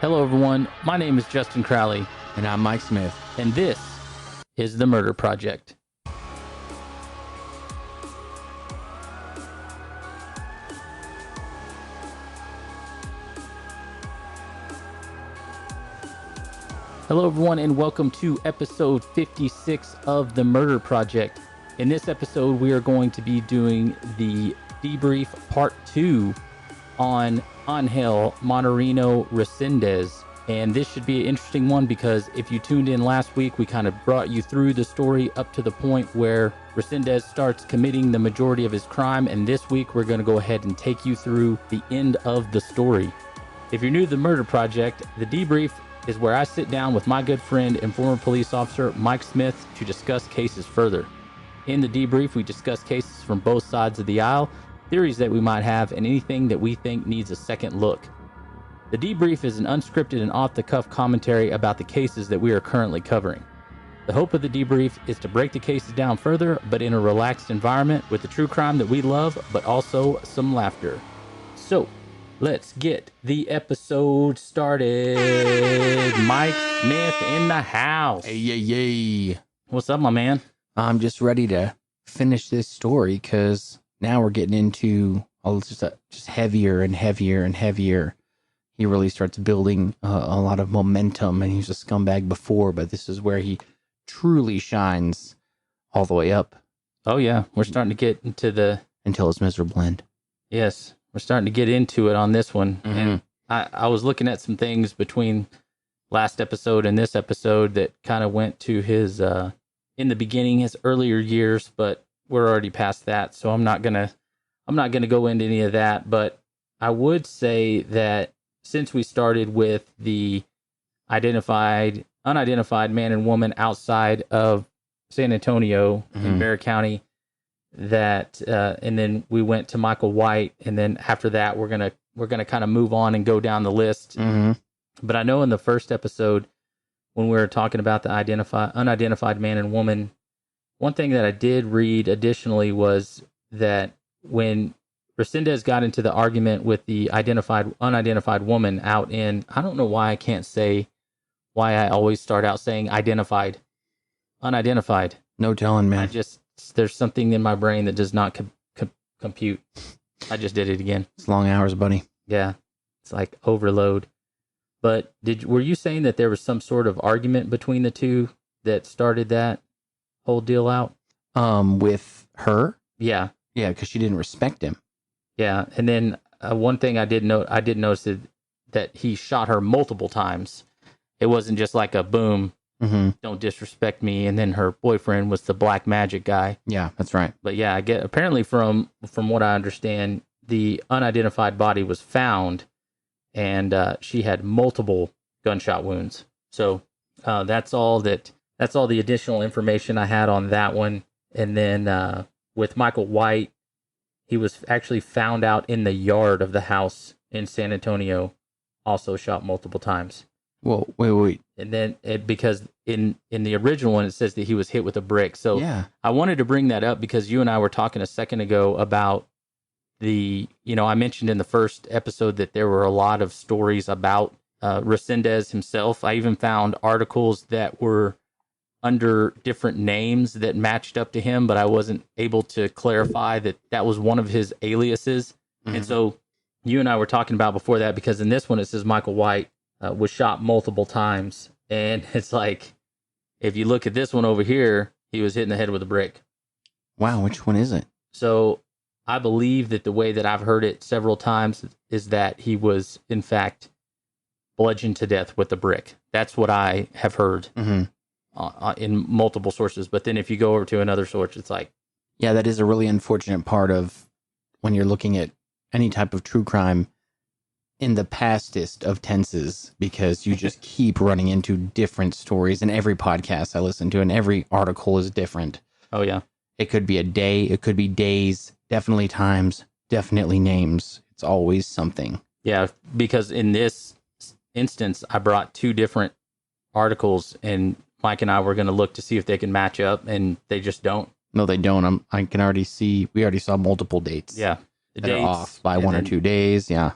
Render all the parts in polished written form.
Hello, everyone. My name is Justin Crowley, And I'm Mike Smith. and this is The Murder Project. Hello, everyone, and welcome to episode 56 of The Murder Project. In this episode, we are going to be doing the Debrief Part 2 on Angel Maturino Resendiz. And this should be an interesting one because if you tuned in last week, we kind of brought you through the story up to the point where Resendiz starts committing the majority of his crime. And this week, we're going to go ahead and take you through the end of the story. If you're new to the Murder Project, the Debrief is where I sit down with my good friend and former police officer Mike Smith to discuss cases further. In the Debrief, we discuss cases from both sides of the aisle, theories that we might have, and anything that we think needs a second look. The Debrief is an unscripted and off-the-cuff commentary about the cases that we are currently covering. The hope of the Debrief is to break the cases down further, but in a relaxed environment with the true crime that we love, but also some laughter. So, let's get the episode started. Mike Smith in the house. Hey, yay. What's up, my man? I'm just ready to finish this story because now we're getting into just heavier and heavier and heavier. He really starts building a lot of momentum, and he's a scumbag before, but this is where he truly shines all the way up. Oh, yeah. We're starting to get into the... Until it's miserable end. Yes. We're starting to get into it on this one. Mm-hmm. And I was looking at some things between last episode and this episode that kind of went to his, in the beginning, his earlier years, but we're already past that. So I'm not going to go into any of that, but I would say that since we started with the unidentified man and woman outside of San Antonio in Bexar County, that and then we went to Michael White, and then after that we're gonna kind of move on and go down the list. But I know in the first episode when we were talking about the unidentified man and woman, one thing that I did read additionally was that when Resendiz got into the argument with the unidentified woman out in, I don't know why I can't say why I always start out saying unidentified. No telling, man. There's something in my brain that does not compute. I just did it again. It's long hours, buddy. Yeah, it's like overload. But were you saying that there was some sort of argument between the two that started that whole deal out? With her? Yeah. Yeah, because she didn't respect him. Yeah, and then one thing I did notice that he shot her multiple times. It wasn't just like a boom, don't disrespect me, and then her boyfriend was the black magic guy. Yeah, that's right. But yeah, apparently from what I understand, the unidentified body was found, and she had multiple gunshot wounds. So that's all the additional information I had on that one. And then with Michael White, he was actually found out in the yard of the house in San Antonio, also shot multiple times. Whoa, wait. And then because in the original one, it says that he was hit with a brick. So yeah. I wanted to bring that up because you and I were talking a second ago about I mentioned in the first episode that there were a lot of stories about Resendiz himself. I even found articles that were under different names that matched up to him, but I wasn't able to clarify that was one of his aliases. And so you and I were talking about before that, because in this one, it says Michael White was shot multiple times. And it's like, if you look at this one over here, he was hit in the head with a brick. Wow, which one is it? So I believe that the way that I've heard it several times is that he was, in fact, bludgeoned to death with a brick. That's what I have heard. In multiple sources. But then if you go over to another source, it's like... Yeah, that is a really unfortunate part of when you're looking at any type of true crime in the pastest of tenses, because you just keep running into different stories in every podcast I listen to, and every article is different. Oh, yeah. It could be a day, it could be days, definitely times, definitely names. It's always something. Yeah, because in this instance, I brought two different articles, and Mike and I were going to look to see if they can match up, and they just don't. No, they don't. I can already see, we already saw multiple dates. Yeah. They're off by 1 or 2 days. Yeah.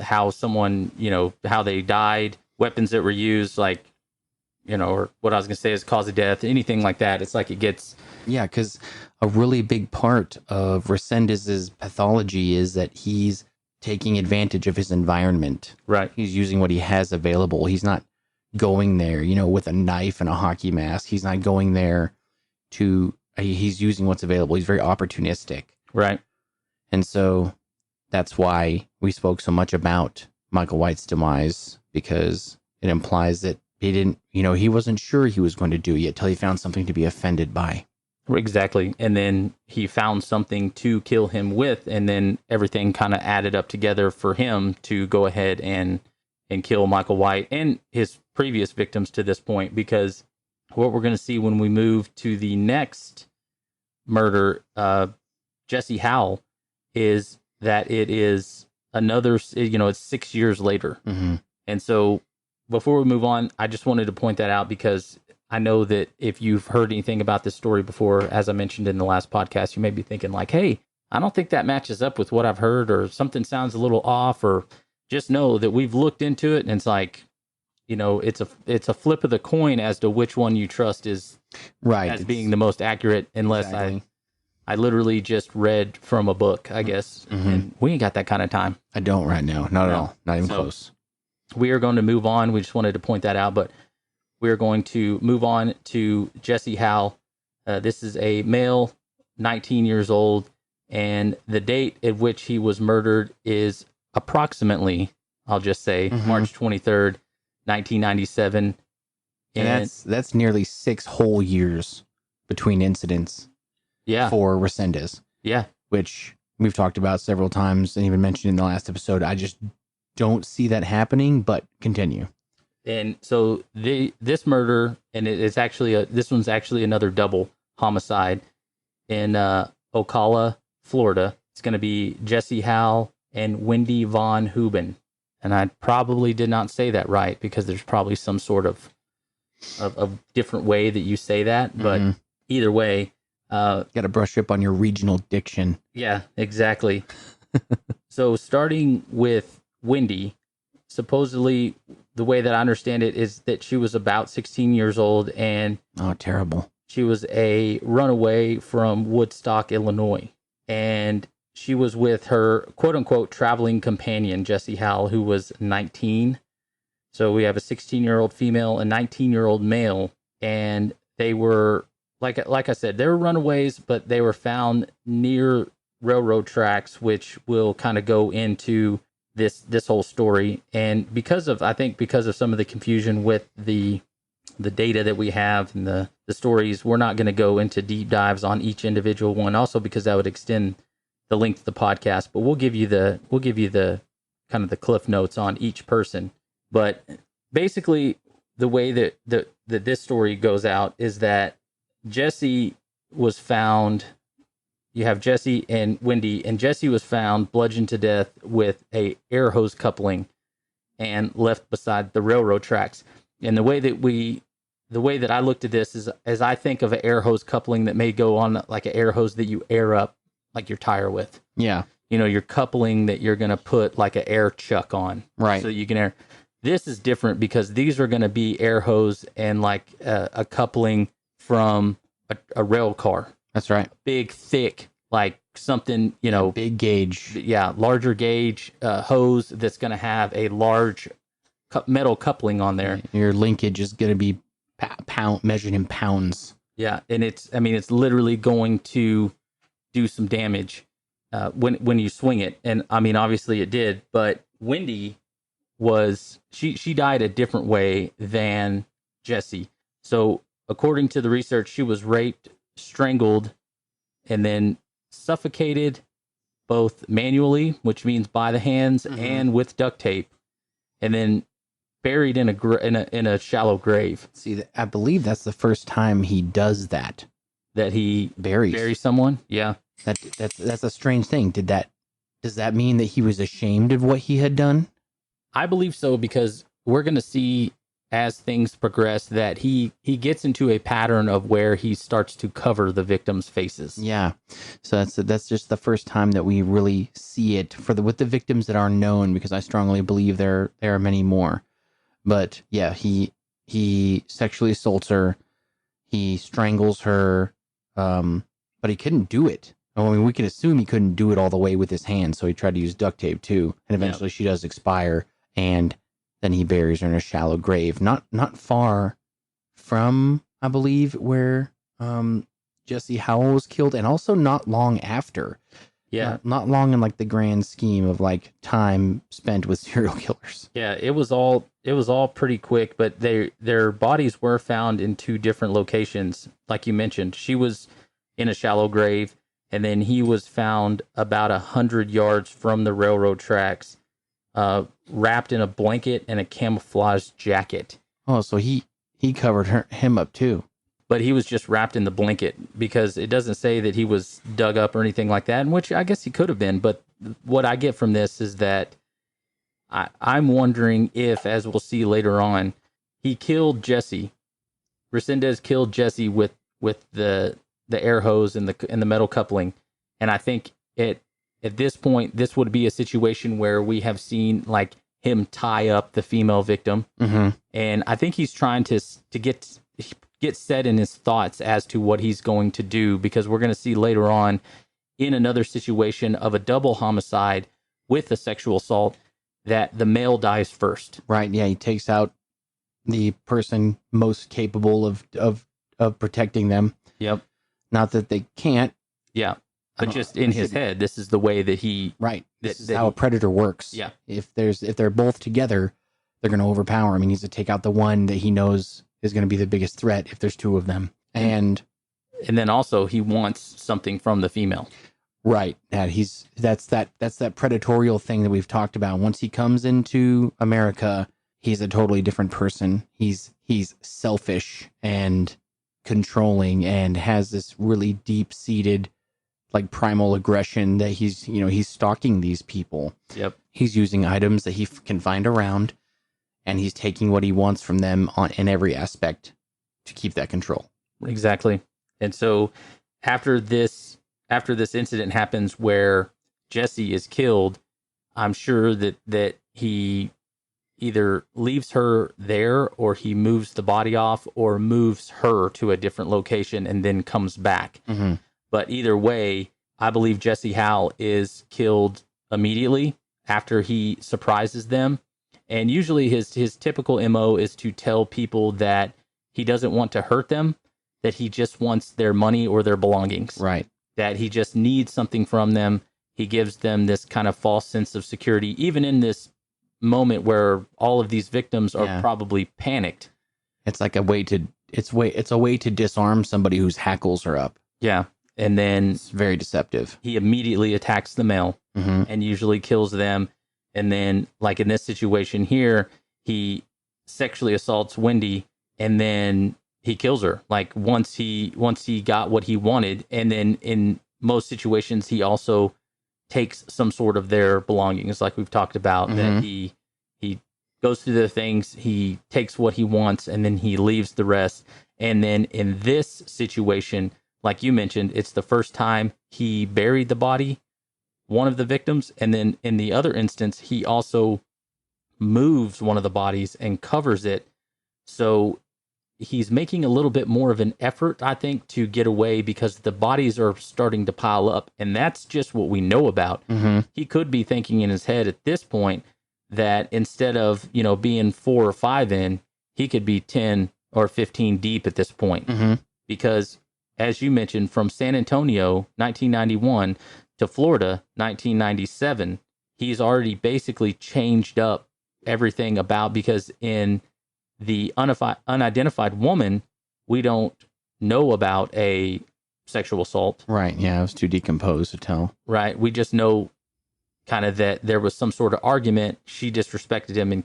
how someone, how they died, weapons that were used, like, or what I was going to say is cause of death, anything like that. It's like it gets... Yeah, because a really big part of Resendiz's pathology is that he's taking advantage of his environment. Right. He's using what he has available. He's not going there, with a knife and a hockey mask. He's not going there he's using what's available. He's very opportunistic. Right. And so that's why we spoke so much about Michael White's demise, because it implies that he didn't, he wasn't sure he was going to do it till he found something to be offended by. Exactly. And then he found something to kill him with, and then everything kind of added up together for him to go ahead and kill Michael White and his previous victims to this point, because what we're going to see when we move to the next murder, Jesse Howell, is that it is another, it's 6 years later. Mm-hmm. And so before we move on, I just wanted to point that out, because I know that if you've heard anything about this story before, as I mentioned in the last podcast, you may be thinking like, hey, I don't think that matches up with what I've heard, or something sounds a little off, or just know that we've looked into it and it's like, it's a flip of the coin as to which one you trust is right as being the most accurate, unless exactly. I literally just read from a book, I guess. Mm-hmm. And we ain't got that kind of time. I don't right now. Not at all. Not even close. We are going to move on. We just wanted to point that out, but we are going to move on to Jesse Howell. This is a male, 19 years old, and the date at which he was murdered is approximately, I'll just say, March 23rd, 1997. And that's nearly 6 whole years between incidents. Yeah. For Resendiz. Yeah. Which we've talked about several times and even mentioned in the last episode. I just don't see that happening, but continue. And so this murder, and it's actually this one's actually another double homicide in Ocala, Florida. It's going to be Jesse Howell and Wendy Von Huben. And I probably did not say that right, because there's probably some sort of different way that you say that. But either way, got to brush up on your regional diction. Yeah, exactly. So starting with Wendy, supposedly the way that I understand it is that she was about 16 years old, and terrible. She was a runaway from Woodstock, Illinois, and she was with her quote unquote traveling companion, Jesse Howell, who was 19. So we have a 16-year-old female, a 19-year-old male, and they were, like I said, they were runaways, but they were found near railroad tracks, which will kind of go into this whole story. And because of some of the confusion with the data that we have and the stories, we're not going to go into deep dives on each individual one, also because that would extend the length of the podcast. But we'll give you the kind of the cliff notes on each person. But basically, the way that this story goes out is that Jesse was found. You have Jesse and Wendy, and Jesse was found bludgeoned to death with a air hose coupling and left beside the railroad tracks. And the way that I looked at this is, as I think of an air hose coupling that may go on like an air hose that you air up like your tire with. Yeah. Your coupling that you're going to put like an air chuck on. Right. So you can air. This is different because these are going to be air hose and like a coupling from a rail car. That's right. Big, thick, like something, big gauge. Yeah, larger gauge hose that's going to have a large metal coupling on there. Your linkage is going to be measured in pounds. Yeah, and it's literally going to do some damage when you swing it. And I mean, obviously it did, but Wendy she died a different way than Jesse. So according to the research, she was raped, strangled, and then suffocated, both manually, which means by the hands, and with duct tape, and then buried in a shallow grave. See, I believe that's the first time he does that. That he buries someone. Yeah, that's a strange thing. Does that mean that he was ashamed of what he had done? I believe so, because we're going to see as things progress that he gets into a pattern of where he starts to cover the victims' faces. Yeah. So that's just the first time that we really see it with the victims that are known, because I strongly believe there are many more. But yeah, he sexually assaults her, he strangles her, but he couldn't do it. I mean, we can assume he couldn't do it all the way with his hands, so he tried to use duct tape too. And eventually she does expire, and then he buries her in a shallow grave, not far from, I believe, where Jesse Howell was killed, and also not long after. Yeah. Not long in like the grand scheme of like time spent with serial killers. Yeah, it was all pretty quick, but their bodies were found in two different locations. Like you mentioned, she was in a shallow grave, and then he was found about 100 yards from the railroad tracks, wrapped in a blanket and a camouflage jacket. Oh, so he covered him up too. But he was just wrapped in the blanket, because it doesn't say that he was dug up or anything like that, which I guess he could have been. But what I get from this is that I'm wondering if, as we'll see later on, he killed Jesse. Resendiz killed Jesse with the air hose and the metal coupling, and I think at this point this would be a situation where we have seen like him tie up the female victim, and I think he's trying to get set in his thoughts as to what he's going to do, because we're going to see later on in another situation of a double homicide with a sexual assault that the male dies first. Right. Yeah. He takes out the person most capable of protecting them. Yep. Not that they can't. Yeah. But just in his head, this is the way that he. Right. This is how a predator works. Yeah. If they're both together, they're going to overpower him. He needs to take out the one that he knows is going to be the biggest threat if there's two of them. And then also he wants something from the female. Right. That's that predatorial thing that we've talked about. Once he comes into America, he's a totally different person. He's selfish and controlling, and has this really deep-seated like primal aggression that he's stalking these people. Yep. He's using items that he can find around, and he's taking what he wants from them in every aspect to keep that control. Exactly. And so after this incident happens where Jesse is killed, I'm sure that he either leaves her there, or he moves the body off, or moves her to a different location and then comes back. Mm-hmm. But either way, I believe Jesse Howell is killed immediately after he surprises them. And usually his typical MO is to tell people that he doesn't want to hurt them, that he just wants their money or their belongings. Right. That he just needs something from them. He gives them this kind of false sense of security, even in this moment where all of these victims are probably panicked. It's like it's a way to disarm somebody whose hackles are up. Yeah. And then it's very deceptive. He immediately attacks the male and usually kills them. And then, like in this situation here, he sexually assaults Wendy, and then he kills her. Like once he got what he wanted, and then in most situations he also takes some sort of their belongings, like we've talked about. That he goes through the things, he takes what he wants, and then he leaves the rest. And then in this situation, like you mentioned, it's the first time he buried the body, one of the victims, and then in the other instance, he also moves one of the bodies and covers it. So he's making a little bit more of an effort, I think, to get away, because the bodies are starting to pile up, and that's just what we know about. He could be thinking in his head at this point that instead of, being 4 or 5 in, he could be 10 or 15 deep at this point. Because, as you mentioned, from San Antonio, 1991, to Florida, 1997, he's already basically changed up everything about, because in the unidentified woman, we don't know about a sexual assault. Right. Yeah, it was too decomposed to tell. Right. We just know kind of that there was some sort of argument. She disrespected him and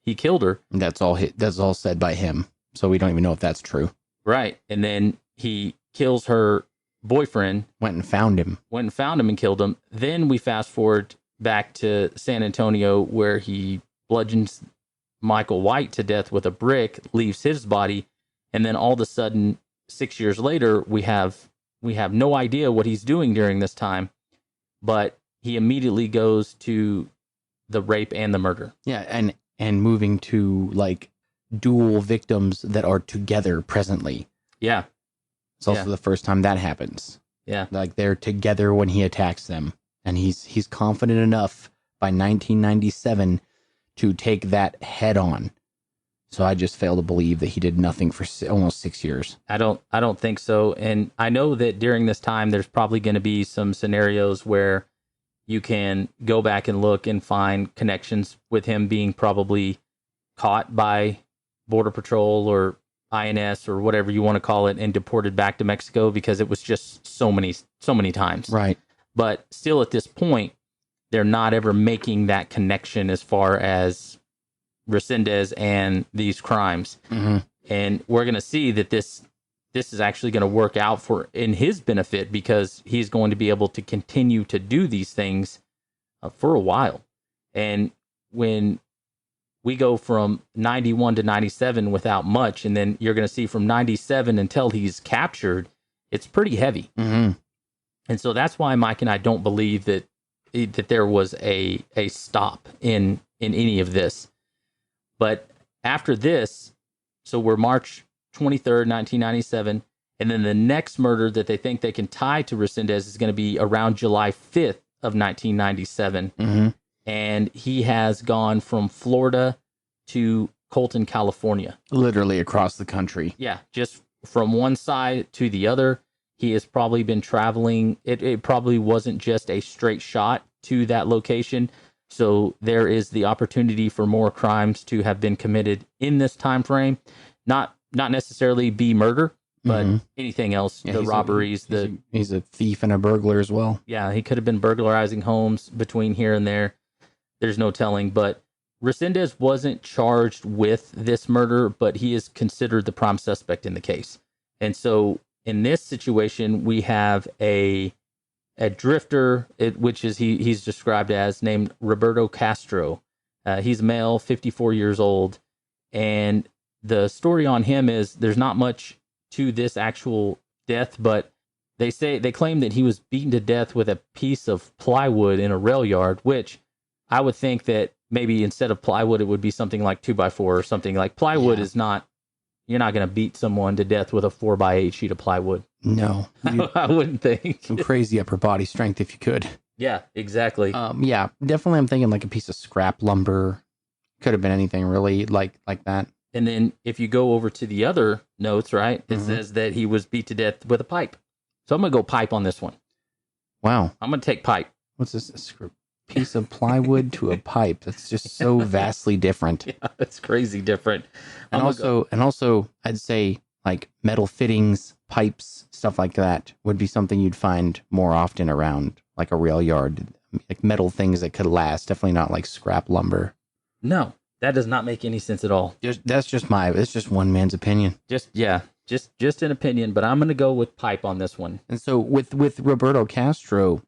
he killed her. And that's all said by him. So we don't even know if that's true. Right. And then he kills her boyfriend. Went and found him and killed him. Then we fast forward back to San Antonio, where he bludgeons Michael White to death with a brick, leaves his body, and then all of a sudden, 6 years later, we have no idea what he's doing during this time, but he immediately goes to the rape and the murder. Yeah, and moving to like dual victims that are together presently. Yeah. It's also the first time that happens. Yeah. Like they're together when he attacks them. And he's confident enough by 1997 to take that head on. So I just fail to believe that he did nothing for almost 6 years. I don't think so. And I know that during this time, there's probably going to be some scenarios where you can go back and look and find connections with him being probably caught by Border Patrol or INS or whatever you want to call it and deported back to Mexico, because it was just so many times. Right. But still at this point, they're not ever making that connection as far as Resendiz and these crimes. Mm-hmm. And we're going to see that this is actually going to work out in his benefit, because he's going to be able to continue to do these things for a while. And when we go from 91 to 97 without much, and then you're going to see from 97 until he's captured, it's pretty heavy. Mm-hmm. And so that's why Mike and I don't believe that there was a stop in any of this. But after this, so we're March 23rd, 1997, and then the next murder that they think they can tie to Resendiz is going to be around July 5th of 1997. Mm-hmm. And he has gone from Florida to Colton, California. Literally across the country. Yeah, just from one side to the other. He has probably been traveling. It probably wasn't just a straight shot to that location. So there is the opportunity for more crimes to have been committed in this time frame. Not necessarily be murder, but anything else. Yeah, the robberies. He's a thief and a burglar as well. Yeah, he could have been burglarizing homes between here and there. There's no telling. But Resendiz wasn't charged with this murder, but he is considered the prime suspect in the case. And so in this situation, we have a drifter, which is he's described as, named Roberto Castro. He's male, 54 years old. And the story on him is there's not much to this actual death, but they claim that he was beaten to death with a piece of plywood in a rail yard, which I would think that maybe instead of plywood, it would be something like 2x4 or something. Like plywood is not, you're not going to beat someone to death with a 4x8 sheet of plywood. No. I wouldn't think. Some crazy upper body strength if you could. Yeah, exactly. Yeah, definitely I'm thinking like a piece of scrap lumber. Could have been anything really like that. And then if you go over to the other notes, right, it says that he was beat to death with a pipe. So I'm going to go pipe on this one. Wow. I'm going to take pipe. What's this? A piece of plywood to a pipe. That's just so vastly different. Yeah, it's crazy different. And also, I'd say like metal fittings, pipes, stuff like that would be something you'd find more often around like a rail yard. Like metal things that could last. Definitely not like scrap lumber. No, that does not make any sense at all. It's just one man's opinion. Just an opinion, but I'm going to go with pipe on this one. And so with Roberto Castro,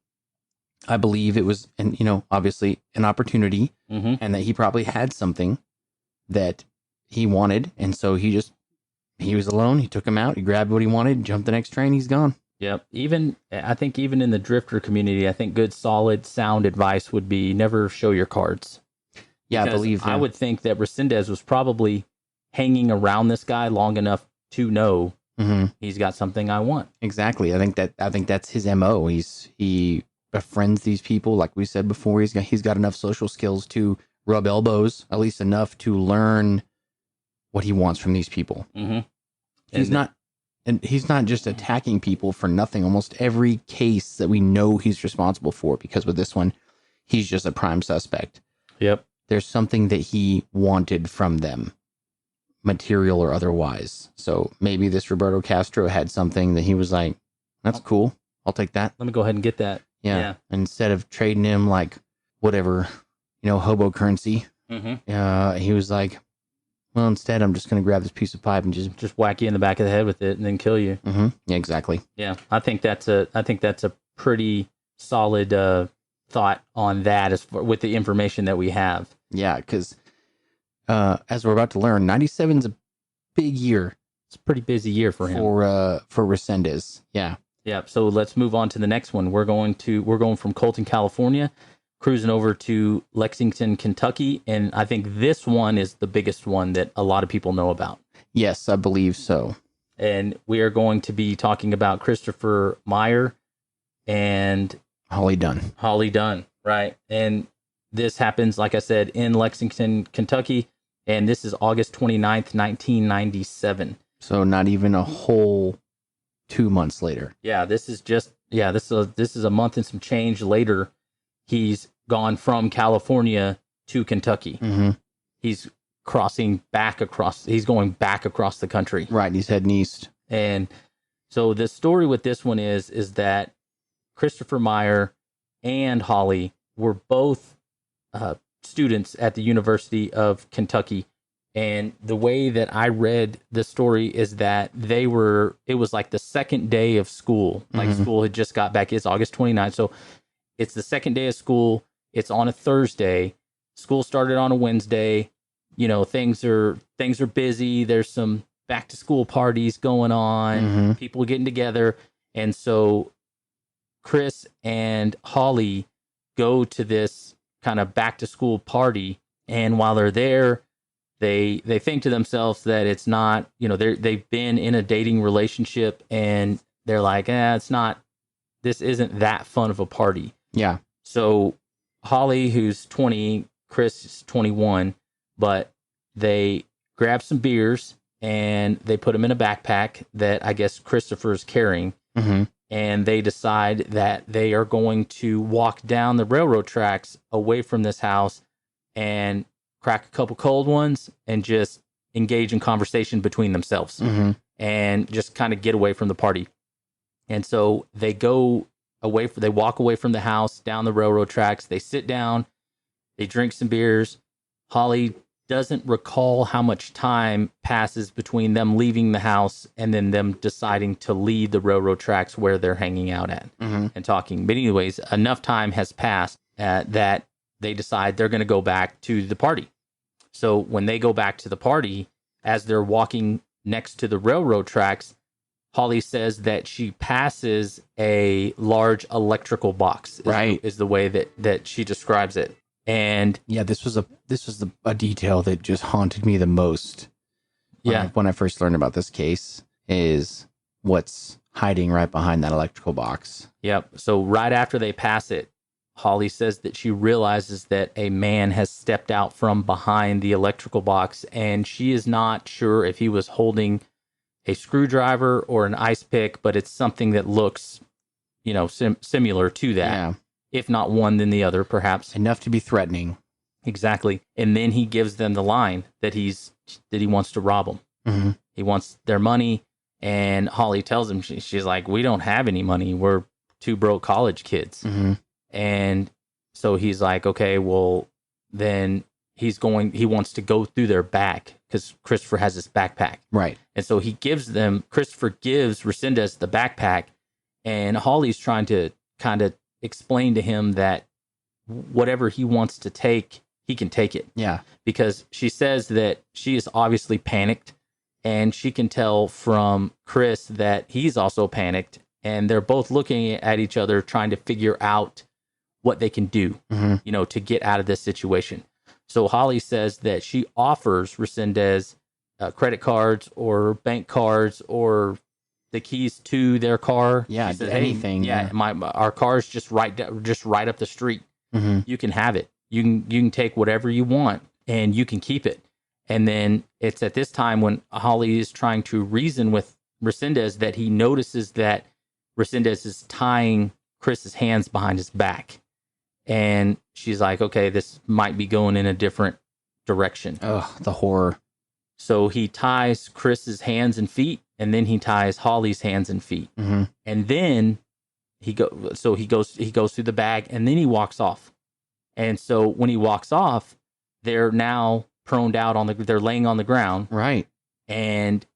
I believe it was, and obviously an opportunity, and that he probably had something that he wanted, and so he was alone. He took him out. He grabbed what he wanted, jumped the next train. He's gone. Yep. I think even in the drifter community, I think good, solid, sound advice would be never show your cards. Yeah, because I believe I would think that Resendiz was probably hanging around this guy long enough to know he's got something I want. Exactly. I think that's his MO. He befriends these people, like we said before. He's got enough social skills to rub elbows, at least enough to learn what he wants from these people. Mm-hmm. He's not just attacking people for nothing. Almost every case that we know he's responsible for, because with this one, he's just a prime suspect. Yep. There's something that he wanted from them, material or otherwise. So maybe this Roberto Castro had something that he was like, that's cool. I'll take that. Let me go ahead and get that. Yeah. Instead of trading him like whatever, hobo currency, he was like, well, instead I'm just going to grab this piece of pipe and just whack you in the back of the head with it and then kill you. Mm-hmm. Yeah, exactly. Yeah. I think that's a pretty solid thought on that with the information that we have. Yeah, because as we're about to learn, 97 is a big year It's a pretty busy year for him. for Resendiz. Yeah. Yeah. So let's move on to the next one. We're going from Colton, California, cruising over to Lexington, Kentucky, and I think this one is the biggest one that a lot of people know about. Yes, I believe so. And we are going to be talking about Christopher Meyer and Holly Dunn. Holly Dunn, right? And this happens, like I said, in Lexington, Kentucky, and this is August 29th, 1997. So not even a whole 2 months later. Yeah, this is a month and some change later. He's gone from California to Kentucky. Mm-hmm. He's going back across the country. Right, he's heading east. And so the story with this one is that Christopher Meyer and Holly were both students at the University of Kentucky. And the way that I read the story is that it was like the second day of school. Like school had just got back. It's August 29th. So it's the second day of school. It's on a Thursday. School started on a Wednesday. You know, things are busy. There's some back to school parties going on, people getting together. And so Chris and Holly go to this kind of back to school party. And while they're there, they think to themselves that it's not, you know, they've been in a dating relationship and they're like, this isn't that fun of a party. Yeah. So Holly, who's 20, Chris is 21, but they grab some beers and they put them in a backpack that I guess Christopher's carrying. Mm-hmm. And they decide that they are going to walk down the railroad tracks away from this house and crack a couple cold ones and just engage in conversation between themselves and just kind of get away from the party. And so they walk away from the house down the railroad tracks. They sit down, they drink some beers. Holly doesn't recall how much time passes between them leaving the house and then them deciding to leave the railroad tracks where they're hanging out at and talking. But anyways, enough time has passed that they decide they're going to go back to the party. So when they go back to the party, as they're walking next to the railroad tracks, Holly says that she passes a large electrical box. Is the way that she describes it. And yeah, this was a detail that just haunted me the most. When I first learned about this case, is what's hiding right behind that electrical box. Yep. So right after they pass it, Holly says that she realizes that a man has stepped out from behind the electrical box, and she is not sure if he was holding a screwdriver or an ice pick, but it's something that looks, you know, similar to that. Yeah. If not one, then the other, perhaps. Enough to be threatening. Exactly. And then he gives them the line that he wants to rob them. Mm-hmm. He wants their money. And Holly tells him, she's like, we don't have any money. We're two broke college kids. Mm-hmm. And so he's like, okay, well, then he wants to go through their back because Christopher has this backpack. Right. And so Christopher gives Resendiz the backpack, and Holly's trying to kind of explain to him that whatever he wants to take, he can take it. Yeah. Because she says that she is obviously panicked, and she can tell from Chris that he's also panicked, and they're both looking at each other trying to figure out what they can do, you know, to get out of this situation. So Holly says that she offers Resendiz credit cards or bank cards or the keys to their car. Yeah, says, anything. Hey, our car's just right up the street. You can have it. You can take whatever you want and you can keep it. And then it's at this time when Holly is trying to reason with Resendiz that he notices that Resendiz is tying Chris's hands behind his back. And she's like, okay, this might be going in a different direction. Oh, the horror. So he ties Chris's hands and feet, and then he ties Holly's hands and feet. And then he goes through the bag, and then he walks off. And so when he walks off, they're now proned out they're laying on the ground. Right. And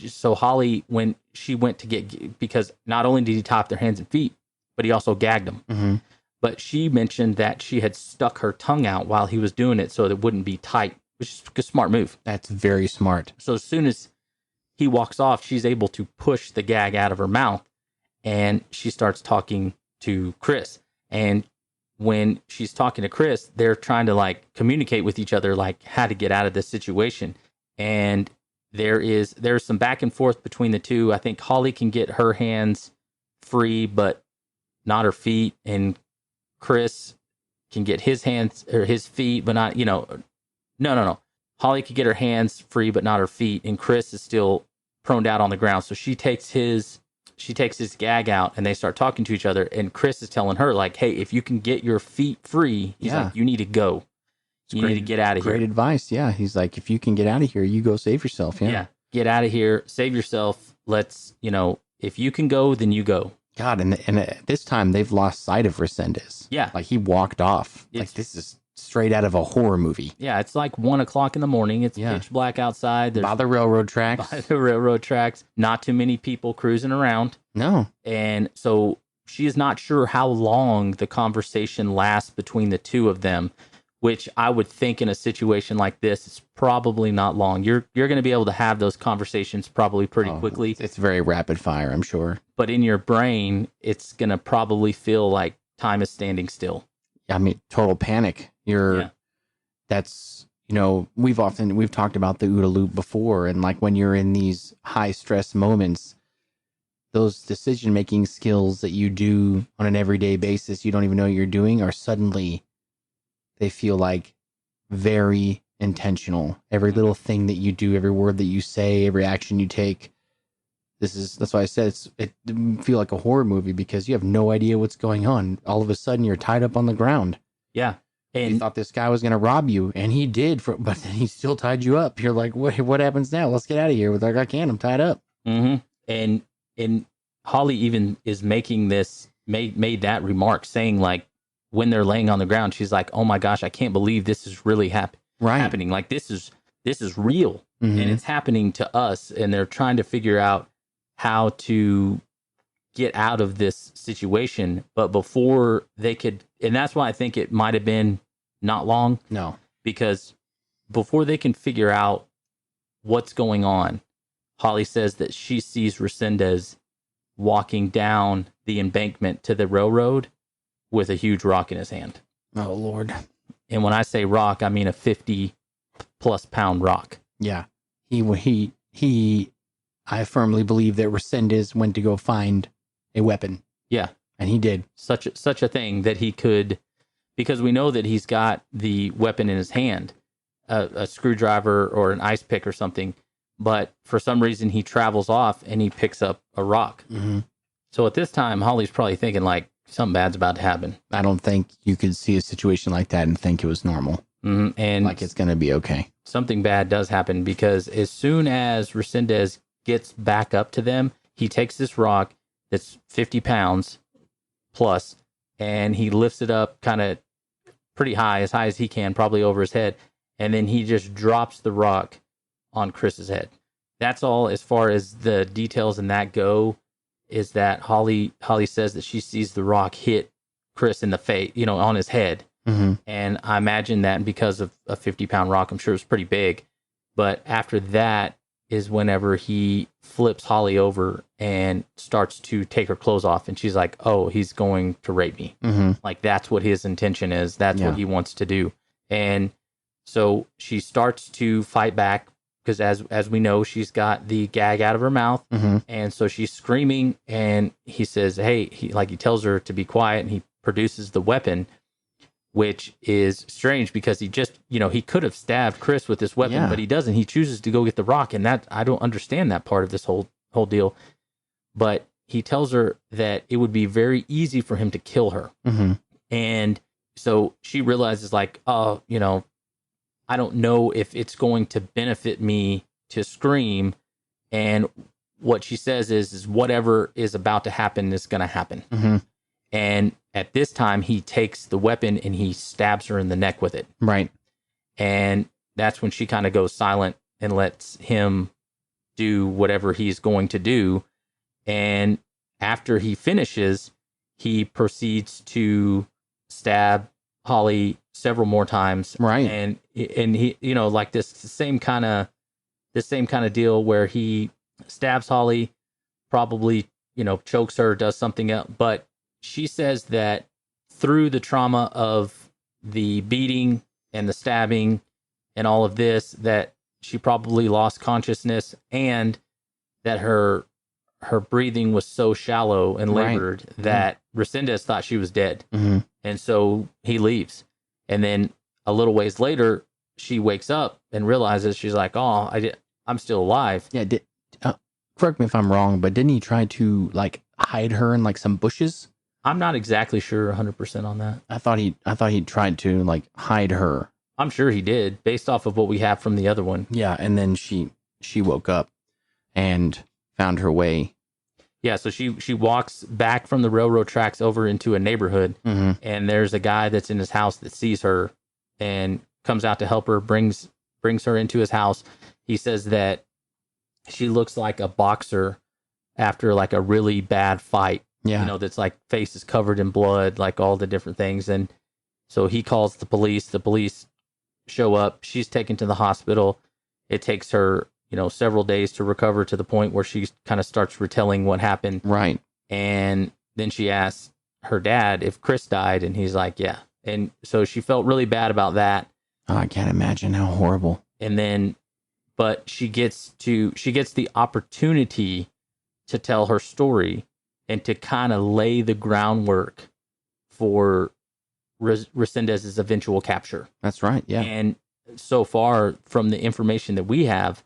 so Holly, when she went to because not only did he tie up their hands and feet, but he also gagged them. But she mentioned that she had stuck her tongue out while he was doing it so that it wouldn't be tight which is a smart move. That's very smart. So as soon as he walks off, she's able to push the gag out of her mouth, and she starts talking to Chris. And when she's talking to Chris, they're trying to like communicate with each other, like how to get out of this situation. And there's some back and forth between the two. I think Holly can get her hands free, but not her feet. And Chris can get his hands or his feet, but not, no. Holly could get her hands free, but not her feet. And Chris is still proned out on the ground. So she takes his gag out and they start talking to each other. And Chris is telling her, like, hey, if you can get your feet free, he's like, you need to go. You need to get out of here. Great advice. Yeah. He's like, if you can get out of here, you go save yourself. Yeah. Get out of here. Save yourself. Let's, if you can go, then you go. God. And at this time, they've lost sight of Resendiz. Yeah. Like he walked off. Like this is straight out of a horror movie. Yeah. It's like 1:00 in the morning. It's pitch black outside. By the railroad tracks. Not too many people cruising around. No. And so she is not sure how long the conversation lasts between the two of them, which I would think in a situation like this, it's probably not long. You're going to be able to have those conversations probably pretty quickly. It's very rapid fire, I'm sure. But in your brain, it's going to probably feel like time is standing still. I mean, total panic. That's, we've talked about the OODA loop before. And like when you're in these high stress moments, those decision-making skills that you do on an everyday basis, you don't even know you're doing, are suddenly, they feel like very intentional. Every little thing that you do, every word that you say, every action you take. That's why I said it feel like a horror movie, because you have no idea what's going on. All of a sudden you're tied up on the ground. Yeah. And you thought this guy was going to rob you, and he did, but then he still tied you up. You're like, what happens now? Let's get out of here. With like, I'm tied up. Mm-hmm. And Holly even is making made that remark, saying like, when they're laying on the ground, she's like, oh my gosh, I can't believe this is really happening. Like this is real, and it's happening to us. And they're trying to figure out how to get out of this situation. But before they could, and that's why I think it might have been not long. No, because before they can figure out what's going on, Holly says that she sees Resendiz walking down the embankment to the railroad with a huge rock in his hand. Oh, Lord. And when I say rock, I mean a 50+ pound rock. Yeah. I firmly believe that Resendiz went to go find a weapon. Yeah. And he did. Such a thing that he could, because we know that he's got the weapon in his hand, a screwdriver or an ice pick or something. But for some reason, he travels off and he picks up a rock. Mm-hmm. So at this time, Holly's probably thinking like, something bad's about to happen. I don't think you could see a situation like that and think it was normal. Mm-hmm. And like it's going to be okay. Something bad does happen, because as soon as Resendiz gets back up to them, he takes this rock that's 50 pounds plus, and he lifts it up kind of pretty high as he can, probably over his head. And then he just drops the rock on Chris's head. That's all as far as the details in that go. Is that Holly says that she sees the rock hit Chris in the face, on his head. Mm-hmm. And I imagine that because of a 50-pound rock, I'm sure it was pretty big. But after that is whenever he flips Holly over and starts to take her clothes off. And she's like, oh, he's going to rape me. Mm-hmm. Like that's what his intention is. That's what he wants to do. And so she starts to fight back, because as we know, she's got the gag out of her mouth. Mm-hmm. And so she's screaming, and he says, hey, he tells her to be quiet, and he produces the weapon, which is strange because he just, he could have stabbed Chris with this weapon, but he doesn't. He chooses to go get the rock. And that, I don't understand that part of this whole deal. But he tells her that it would be very easy for him to kill her. Mm-hmm. And so she realizes like, oh, I don't know if it's going to benefit me to scream. And what she says is whatever is about to happen is going to happen. Mm-hmm. And at this time, he takes the weapon and he stabs her in the neck with it. Right. And that's when she kind of goes silent and lets him do whatever he's going to do. And after he finishes, he proceeds to stab Holly several more times. Right. And he, like this same kind of deal where he stabs Holly, probably, chokes her, does something else. But she says that through the trauma of the beating and the stabbing and all of this, that she probably lost consciousness, and that her breathing was so shallow and labored that Resendiz thought she was dead. Mm-hmm. And so he leaves. And then a little ways later, she wakes up and realizes, she's like, oh, I'm still alive. Yeah. Correct me if I'm wrong, but didn't he try to like hide her in like some bushes? I'm not exactly sure 100% on that. I thought he tried to like hide her. I'm sure he did, based off of what we have from the other one. Yeah, and then she woke up and found her way. Yeah, so she walks back from the railroad tracks over into a neighborhood, and there's a guy that's in his house that sees her and comes out to help her, brings her into his house. He says that she looks like a boxer after like a really bad fight. Yeah. That's like face is covered in blood, like all the different things. And so he calls the police. The police show up. She's taken to the hospital. It takes her, several days to recover to the point where she kind of starts retelling what happened. Right. And then she asks her dad if Chris died, and he's like, yeah. And so she felt really bad about that. Oh, I can't imagine how horrible. And then, but she gets the opportunity to tell her story and to kind of lay the groundwork for Resendiz's eventual capture. That's right. Yeah. And so far, from the information that we have,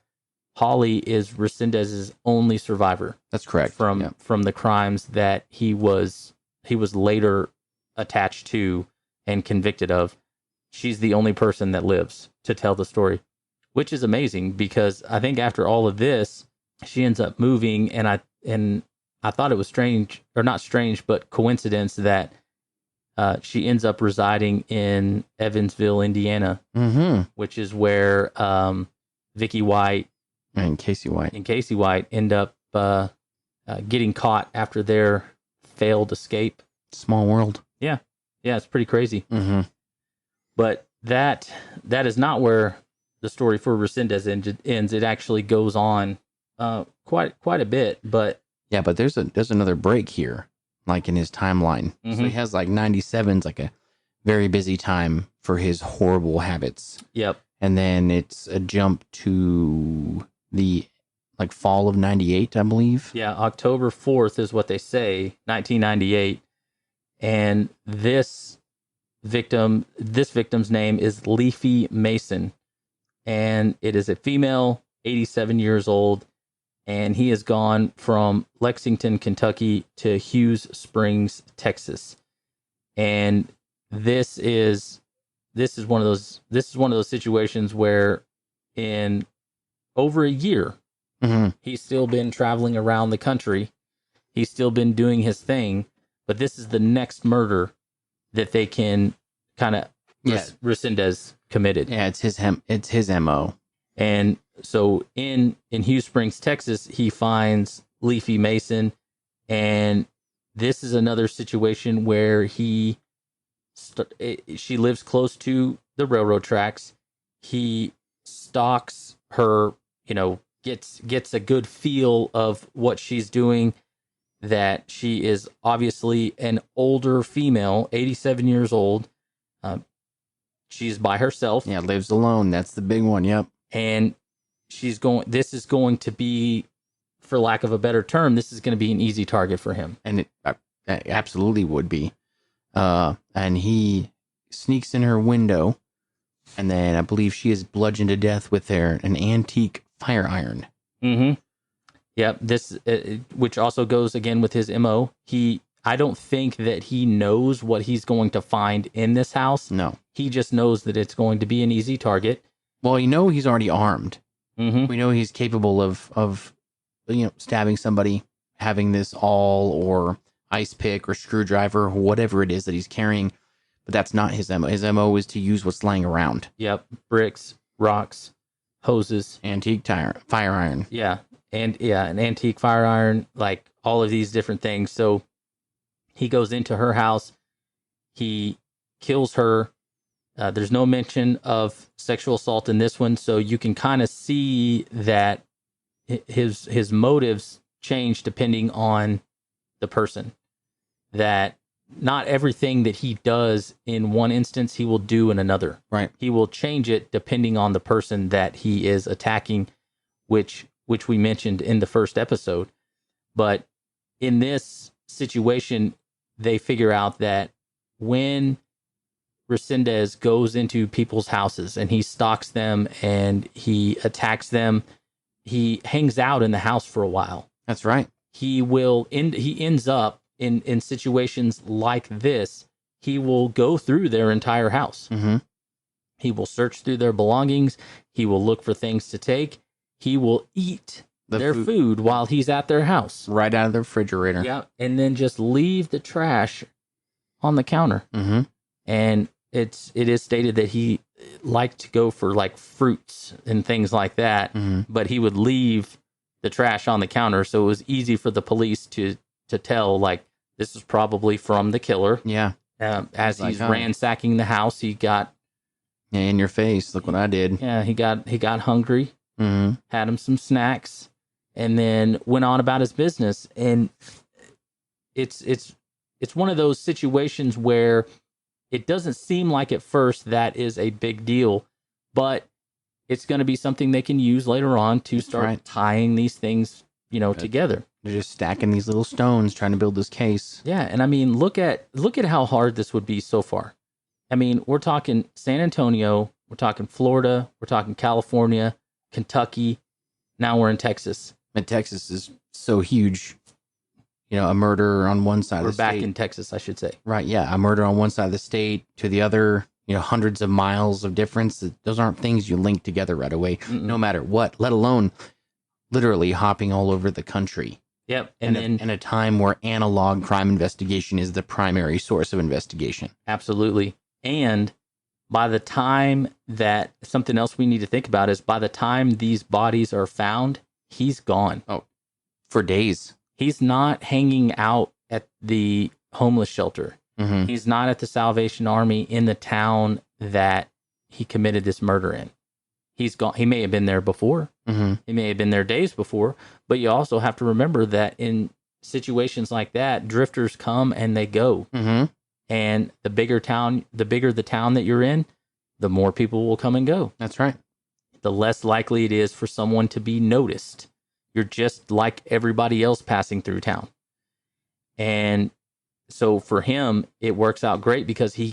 Holly is Resendiz's only survivor. That's correct. From the crimes that he was later attached to and convicted of. She's the only person that lives to tell the story, which is amazing, because I think after all of this, she ends up moving, and I thought it was strange, or not strange, but coincidence, that she ends up residing in Evansville, Indiana, which is where Vicky White and Casey White end up getting caught after their failed escape. Small world. Yeah, it's pretty crazy. Mm-hmm. But that is not where the story for Resendiz ends. It actually goes on quite a bit, but yeah, but there's another break here, like in his timeline. So he has like 97's like a very busy time for his horrible habits. Yep. And then it's a jump to the like fall of 98, I believe. Yeah, October 4th is what they say, 1998. And this victim's name is Leafy Mason. And it is a female, 87 years old. And he has gone from Lexington, Kentucky to Hughes Springs, Texas. And this is one of those situations where in over a year, he's still been traveling around the country. He's still been doing his thing, but this is the next murder that they can kind of Resendiz committed. Yeah, it's his MO. And so in Hughes Springs, Texas, he finds Leafy Mason, and this is another situation where she lives close to the railroad tracks. He stalks her, gets a good feel of what she's doing, that she is obviously an older female, 87 years old. She's by herself. Yeah, lives alone. That's the big one. Yep. And this is going to be, for lack of a better term, this is going to be an easy target for him. And it absolutely would be. And he sneaks in her window, and then I believe she is bludgeoned to death with an antique fire iron. Mm-hmm. Yep. This, which also goes again with his MO. I don't think that he knows what he's going to find in this house. No. He just knows that it's going to be an easy target. Well, he's already armed. Mm-hmm. We know he's capable of stabbing somebody, having this awl or ice pick or screwdriver, or whatever it is that he's carrying. But that's not his MO. His MO is to use what's laying around. Yep. Bricks, rocks, hoses. Antique fire iron. Yeah. And an antique fire iron, like all of these different things. So he goes into her house. He kills her. There's no mention of sexual assault in this one, so you can kind of see that his motives change depending on the person. That not everything that he does in one instance he will do in another. Right. He will change it depending on the person that he is attacking, which we mentioned in the first episode. But in this situation, they figure out that when Resendiz goes into people's houses and he stalks them and he attacks them, he hangs out in the house for a while. That's right. He ends up in situations like this. He will go through their entire house. Mm-hmm. He will search through their belongings. He will look for things to take. He will eat their food while he's at their house. Right out of the refrigerator. Yeah. And then just leave the trash on the counter. Mm-hmm. And it is stated that he liked to go for like fruits and things like that, but he would leave the trash on the counter. So it was easy for the police to tell, like, this is probably from the killer. Yeah. As he's ransacking the house, he got... Yeah, in your face. Look what I did. Yeah, he got hungry, had him some snacks, and then went on about his business. And it's one of those situations where it doesn't seem like at first that is a big deal, but it's going to be something they can use later on to start tying these things, together. They're just stacking these little stones trying to build this case. Yeah, and I mean, look at how hard this would be so far. I mean, we're talking San Antonio, we're talking Florida, we're talking California, Kentucky. Now we're in Texas. And Texas is so huge. A murder on one side of the state. We're back in Texas, I should say. Right, yeah. A murder on one side of the state to the other, hundreds of miles of difference. Those aren't things you link together right away, no matter what, let alone literally hopping all over the country. Yep. And then in a time where analog crime investigation is the primary source of investigation. Absolutely. And by the time that, something else we need to think about is by the time these bodies are found, he's gone. Oh, for days. He's not hanging out at the homeless shelter. Mm-hmm. He's not at the Salvation Army in the town that he committed this murder in. He's gone. He may have been there before. Mm-hmm. He may have been there days before. But you also have to remember that in situations like that, drifters come and they go. Mm-hmm. And the bigger the town that you're in, the more people will come and go. That's right. The less likely it is for someone to be noticed. You're just like everybody else passing through town. And so for him, it works out great because he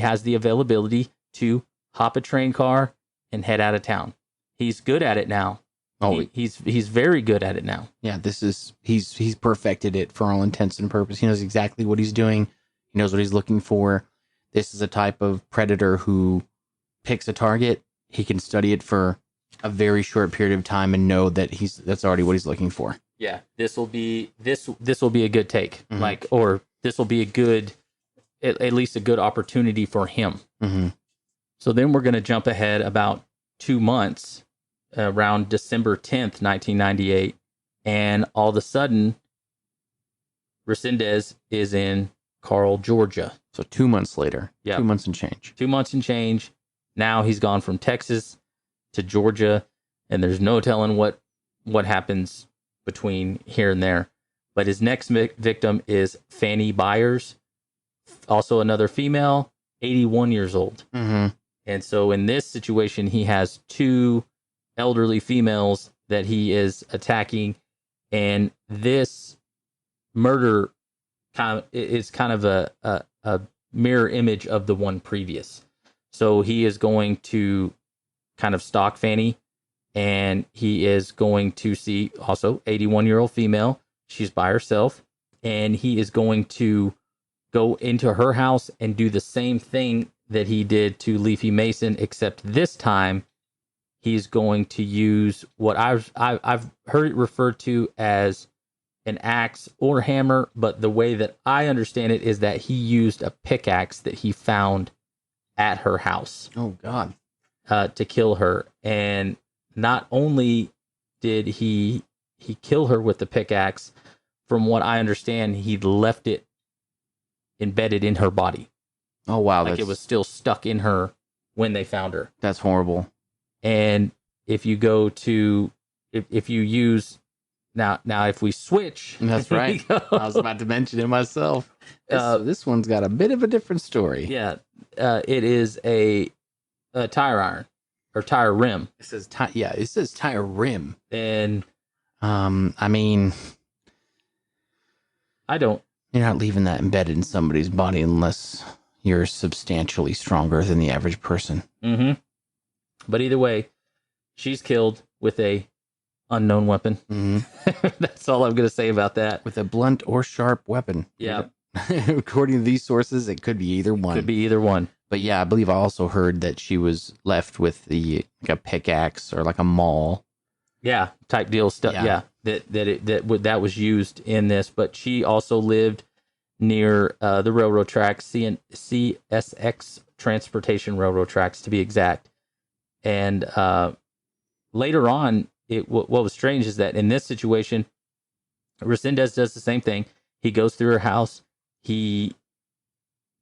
has the availability to hop a train car and head out of town. He's good at it now. Oh, he's very good at it now. Yeah, he's perfected it for all intents and purposes. He knows exactly what he's doing. He knows what he's looking for. This is a type of predator who picks a target. He can study it for a very short period of time and know that that's already what he's looking for. Yeah, this will be a good take. Or this will be at least a good opportunity for him. Mm-hmm. So then we're going to jump ahead about 2 months, around December 10th, 1998, and all of a sudden, Resendiz is in Carl, Georgia. So 2 months later. Yeah. 2 months and change. 2 months and change. Now he's gone from Texas to Georgia, and there's no telling what happens between here and there. But his next victim is Fanny Byers, also another female, 81 years old. Mm-hmm. And so in this situation, he has 2 elderly females that he is attacking, and this murder is kind of a mirror image of the one previous. So he is going to kind of stalk Fanny, and he is going to see also 81-year-old female. She's by herself, and he is going to go into her house and do the same thing that he did to Leafy Mason, except this time he's going to use what I've heard it referred to as an axe or hammer, but the way that I understand it is that he used a pickaxe that he found at her house. Oh, God. To kill her. And not only did he kill her with the pickaxe, from what I understand, he left it embedded in her body. Oh wow, Like it was still stuck in her when they found her. That's horrible. And if you go to, if you use now if we switch, That's right. I was about to mention it myself. This one's got a bit of a different story. Yeah, it is a tire iron or tire rim. It says it says tire rim. And I mean, you're not leaving that embedded in somebody's body unless you're substantially stronger than the average person. Mm-hmm. But either way, she's killed with a unknown weapon. Mm-hmm. That's all I'm going to say about that. With a blunt or sharp weapon. Yeah. According to these sources, it could be either one. Could be either one. But yeah, I believe I also heard that she was left with like a pickaxe or like a maul. Yeah, type deal stuff. Yeah, that was used in this. But she also lived near the railroad tracks, CSX Transportation Railroad tracks to be exact. And later on, what was strange is that in this situation, Resendiz does the same thing. He goes through her house. He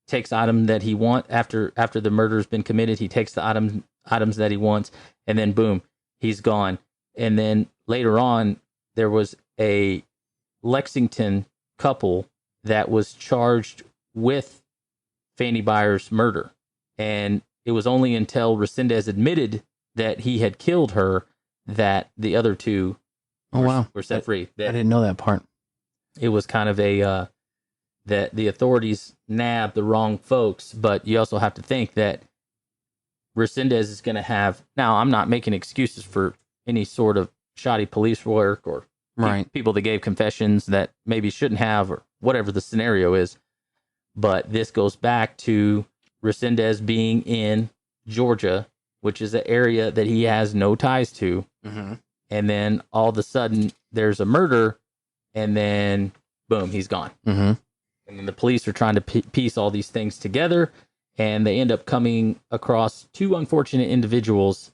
takes item that he wants after the murder's been committed. He takes the items that he wants, and then boom, he's gone. And then later on, there was a Lexington couple that was charged with Fanny Byers' murder, and it was only until Resendiz admitted that he had killed her that the other two were set free. I didn't know that part. It was kind of a that the authorities nabbed the wrong folks, but you also have to think that Resendiz is going to have... Now, I'm not making excuses for any sort of shoddy police work or people that gave confessions that maybe shouldn't have, or whatever the scenario is. But this goes back to Resendiz being in Georgia, which is an area that he has no ties to. Mm-hmm. And then all of a sudden there's a murder, and then boom, he's gone. Mm-hmm. And then the police are trying to piece all these things together, and they end up coming across two unfortunate individuals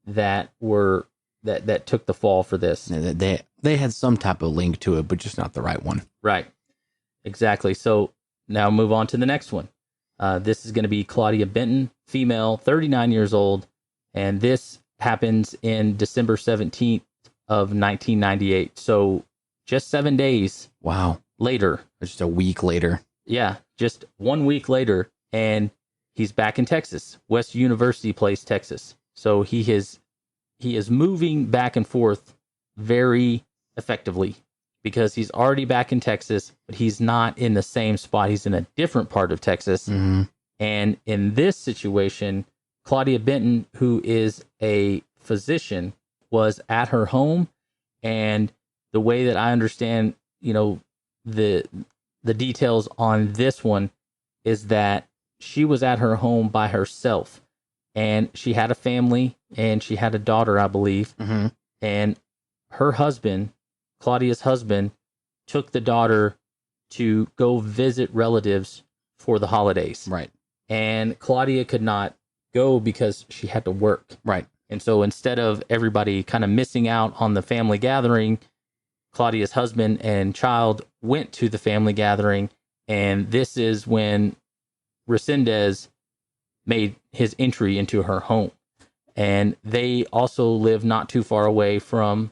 that took the fall for this. They had some type of link to it, but just not the right one. Right. Exactly. So now move on to the next one. This is going to be Claudia Benton, female, 39 years old, and this happens in December 17th of 1998. So just 7 days. Wow. Later. Just a week later. Yeah, just 1 week later, and he's back in Texas, West University Place, Texas. So he is moving back and forth very effectively because he's already back in Texas, but he's not in the same spot. He's in a different part of Texas. Mm-hmm. And in this situation, Claudia Benton, who is a physician, was at her home, and the way that I understand, the details on this one is that she was at her home by herself, and she had a family and she had a daughter, I believe. Mm-hmm. And her husband, Claudia's husband, took the daughter to go visit relatives for the holidays. Right. And Claudia could not go because she had to work. Right. And so instead of everybody kind of missing out on the family gathering, Claudia's husband and child went to the family gathering, and this is when Resendiz made his entry into her home. And they also live not too far away from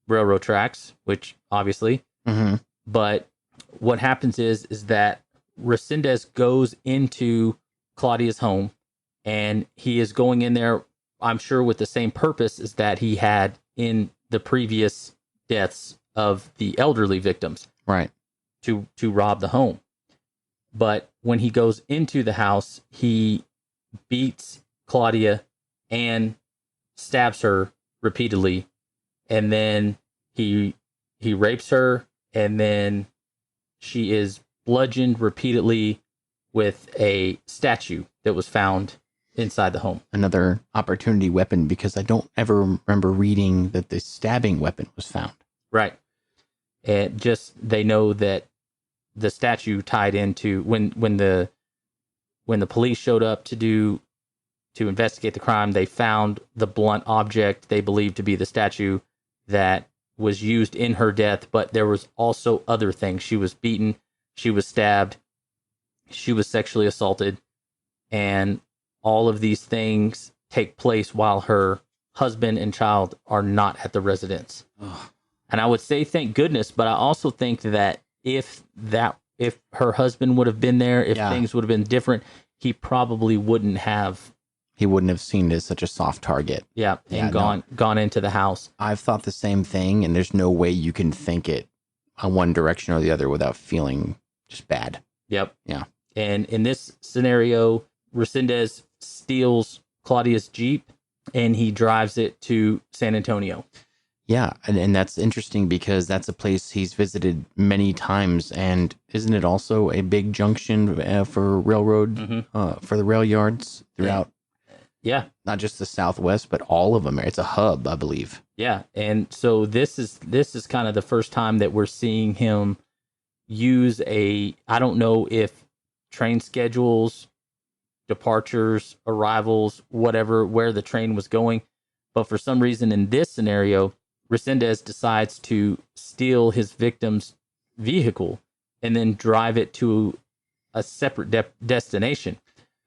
railroad tracks, which obviously. Mm-hmm. But what happens is that Resendiz goes into Claudia's home, and he is going in there, I'm sure, with the same purpose as that he had in the previous deaths of the elderly victims. Right. To rob the home. But when he goes into the house, he beats Claudia and stabs her repeatedly, and then he rapes her, and then she is bludgeoned repeatedly with a statue that was found inside the home. Another opportunity weapon, because I don't ever remember reading that the stabbing weapon was found. Right. And just, they know that the statue tied into when the police showed up to investigate the crime, they found the blunt object they believed to be the statue that was used in her death, but there was also other things. She was beaten, she was stabbed, she was sexually assaulted, and all of these things take place while her husband and child are not at the residence. Ugh. And I would say thank goodness, but I also think that if her husband would have been there, if things would have been different, he probably wouldn't have. He wouldn't have seen it as such a soft target. Yeah, and gone into the house. I've thought the same thing, and there's no way you can think it on one direction or the other without feeling just bad. Yep. Yeah. And in this scenario, Resendiz steals Claudia's Jeep and he drives it to San Antonio. Yeah, and that's interesting because that's a place he's visited many times, and isn't it also a big junction for railroad, for the rail yards throughout? Yeah, not just the Southwest, but all of them. It's a hub, I believe. Yeah, and so this is kind of the first time that we're seeing him use I don't know if train schedules, departures, arrivals, whatever, where the train was going, but for some reason in this scenario, Resendiz decides to steal his victim's vehicle and then drive it to a separate destination.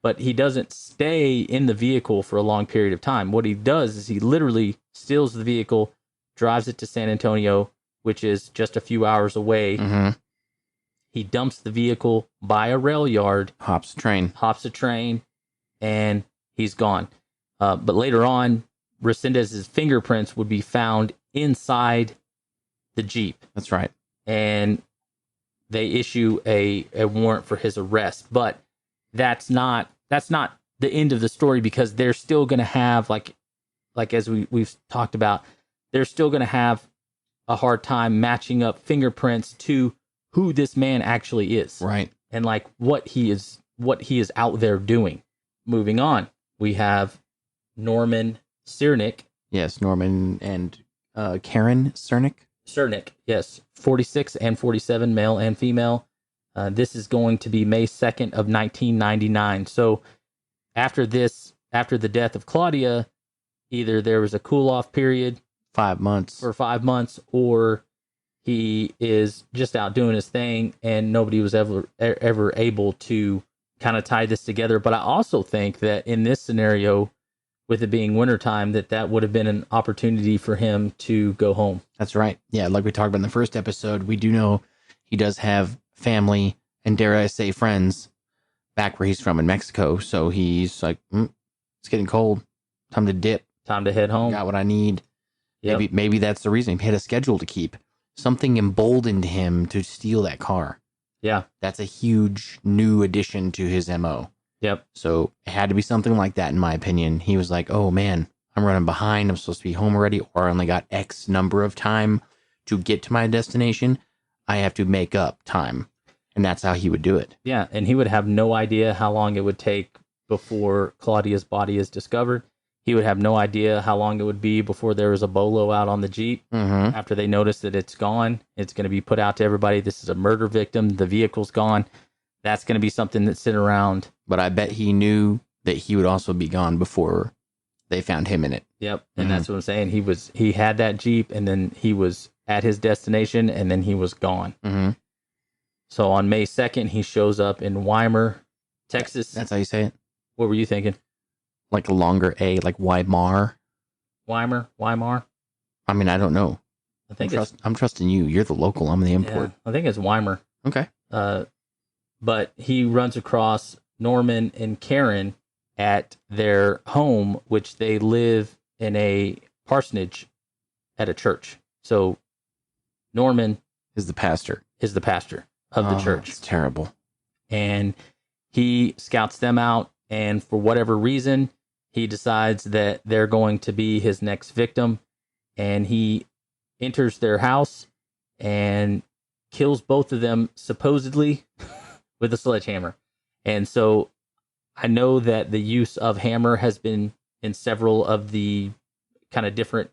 But he doesn't stay in the vehicle for a long period of time. What he does is he literally steals the vehicle, drives it to San Antonio, which is just a few hours away. Mm-hmm. He dumps the vehicle by a rail yard. Hops a train, and he's gone. But later on, Resendiz's fingerprints would be found inside the Jeep. That's right. And they issue a warrant for his arrest. But that's not the end of the story, because they're still going to have, like as we've talked about, they're still going to have a hard time matching up fingerprints to who this man actually is. Right. And like what he is out there doing. Moving on, we have Norman Cernick. Yes, Norman and Karen Cernick. Cernick, yes. 46 and 47, male and female. This is going to be May 2nd of 1999. So after the death of Claudia, either there was a cool-off period 5 months. For 5 months, or he is just out doing his thing, and nobody was ever able to kind of tie this together. But I also think that in this scenario, with it being wintertime, that would have been an opportunity for him to go home. That's right. Yeah, like we talked about in the first episode, we do know he does have family and, dare I say, friends back where he's from in Mexico. So he's like, it's getting cold. Time to dip. Time to head home. Got what I need. Yep. Maybe that's the reason. He had a schedule to keep. Something emboldened him to steal that car. Yeah. That's a huge new addition to his MO. Yep. So it had to be something like that, in my opinion. He was like, oh man, I'm running behind. I'm supposed to be home already, or I only got X number of time to get to my destination. I have to make up time. And that's how he would do it. Yeah. And he would have no idea how long it would take before Claudia's body is discovered. He would have no idea how long it would be before there was a bolo out on the Jeep. Mm-hmm. After they notice that it's gone, it's going to be put out to everybody. This is a murder victim. The vehicle's gone. That's going to be something that's sitting around. But I bet he knew that he would also be gone before they found him in it. Yep. And that's what I'm saying. He had that Jeep, and then he was at his destination, and then he was gone. Mm-hmm. So on May 2nd, he shows up in Weimar, Texas. That's how you say it? What were you thinking? Like a longer A, like Weimar? Weimar? I mean, I don't know. I'm trusting you. You're the local. I'm the import. Yeah, I think it's Weimar. Okay. But he runs across Norman and Karen at their home, which they live in a parsonage at a church. So Norman is the pastor of the church. It's terrible. And he scouts them out, and for whatever reason, he decides that they're going to be his next victim, and he enters their house and kills both of them, supposedly, with a sledgehammer. And so I know that the use of hammer has been in several of the kind of different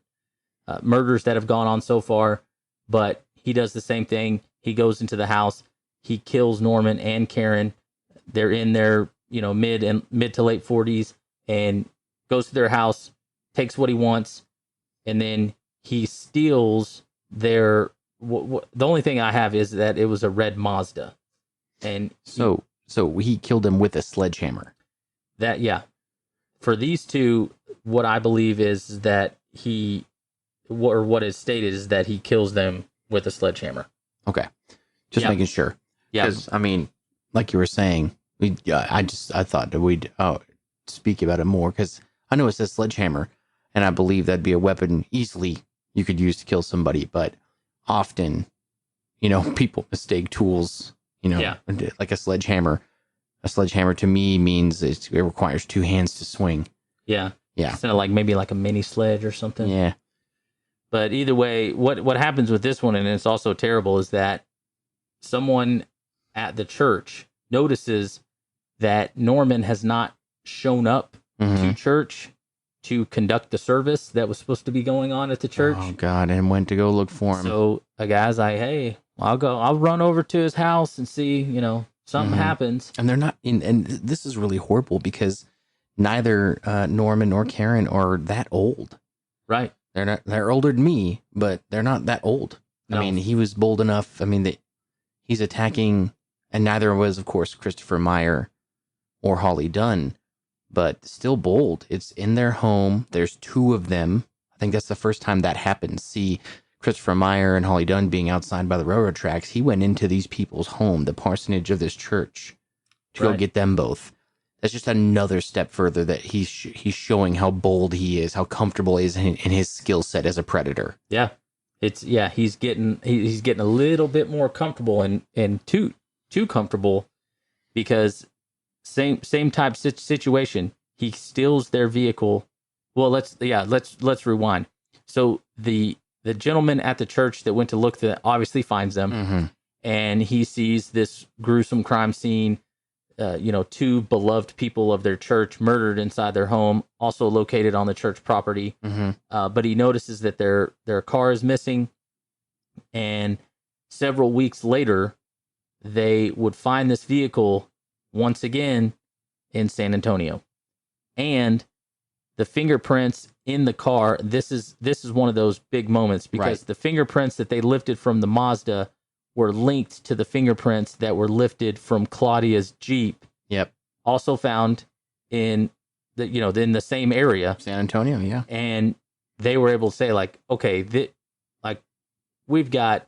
murders that have gone on so far, but he does the same thing. He goes into the house, he kills Norman and Karen. They're in their, mid to late 40s, and goes to their house, takes what he wants, and then he steals their. The only thing I have is that it was a red Mazda, and so he killed him with a sledgehammer. That, yeah. For these two, what I believe is that or what is stated is that he kills them with a sledgehammer. Okay. Just making sure. Yeah. Because, I mean, like you were saying, I thought that we'd speak about it more because I know it says sledgehammer, and I believe that'd be a weapon easily you could use to kill somebody. But often, people mistake tools, like a sledgehammer. A sledgehammer to me means it requires two hands to swing. Yeah. Yeah. Instead of maybe like a mini sledge or something. Yeah. But either way, what happens with this one, and it's also terrible, is that someone at the church notices that Norman has not shown up to church to conduct the service that was supposed to be going on at the church. Oh God! And went to go look for him. So a guy's like, "Hey, I'll run over to his house and see, something happens." And they're not in. And this is really horrible because neither Norman nor Karen are that old. Right. They're not. They're older than me, but they're not that old. No. I mean, he was bold enough. I mean, he's attacking, and neither was, of course, Christopher Meyer or Holly Dunn, but still bold. It's in their home. There's two of them. I think that's the first time that happened. See Christopher Meyer and Holly Dunn being outside by the railroad tracks. He went into these people's home, the parsonage of this church, to go get them both. That's just another step further that he's showing how bold he is, how comfortable he is in his skill set as a predator. Yeah. He's getting a little bit more comfortable and too comfortable because same type situation. He steals their vehicle. Well, let's rewind. So the gentleman at the church that went to look obviously finds them, and he sees this gruesome crime scene. Two beloved people of their church murdered inside their home, also located on the church property. But he notices that their car is missing, and several weeks later, they would find this vehicle once again in San Antonio, and the fingerprints in the car. This is one of those big moments because the fingerprints that they lifted from the Mazda were linked to the fingerprints that were lifted from Claudia's Jeep. Yep. Also found in in the same area, San Antonio. Yeah. And they were able to say okay, we've got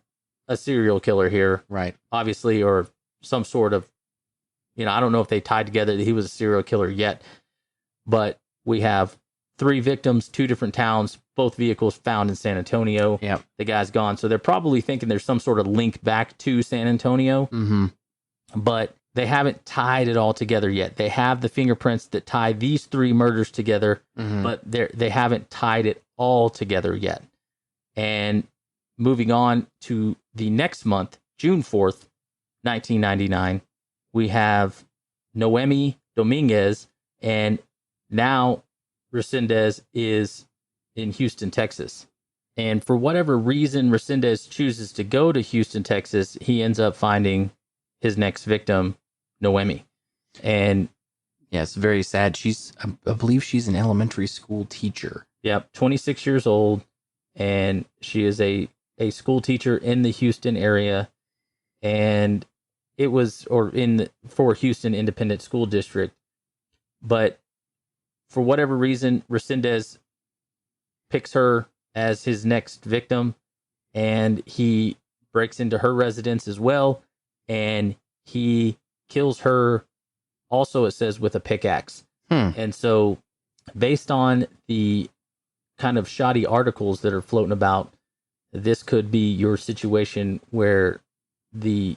a serial killer here, right? Obviously, or some sort of, I don't know if they tied together that he was a serial killer yet, but we have 3 victims, 2 different towns, both vehicles found in San Antonio. Yeah. The guy's gone. So they're probably thinking there's some sort of link back to San Antonio, but they haven't tied it all together yet. They have the fingerprints that tie these 3 murders together, but they haven't tied it all together yet. And moving on to the next month, June 4th, 1999, we have Noemi Dominguez, and now Resendiz is in Houston, Texas. And for whatever reason Resendiz chooses to go to Houston, Texas, he ends up finding his next victim, Noemi. And yeah, it's very sad. I believe she's an elementary school teacher. Yep, 26 years old, and she is a school teacher in the Houston area, and it was for Houston Independent School District. But for whatever reason, Resendiz picks her as his next victim, and he breaks into her residence as well, and he kills her also, it says, with a pickaxe. And so based on the kind of shoddy articles that are floating about, this could be your situation where the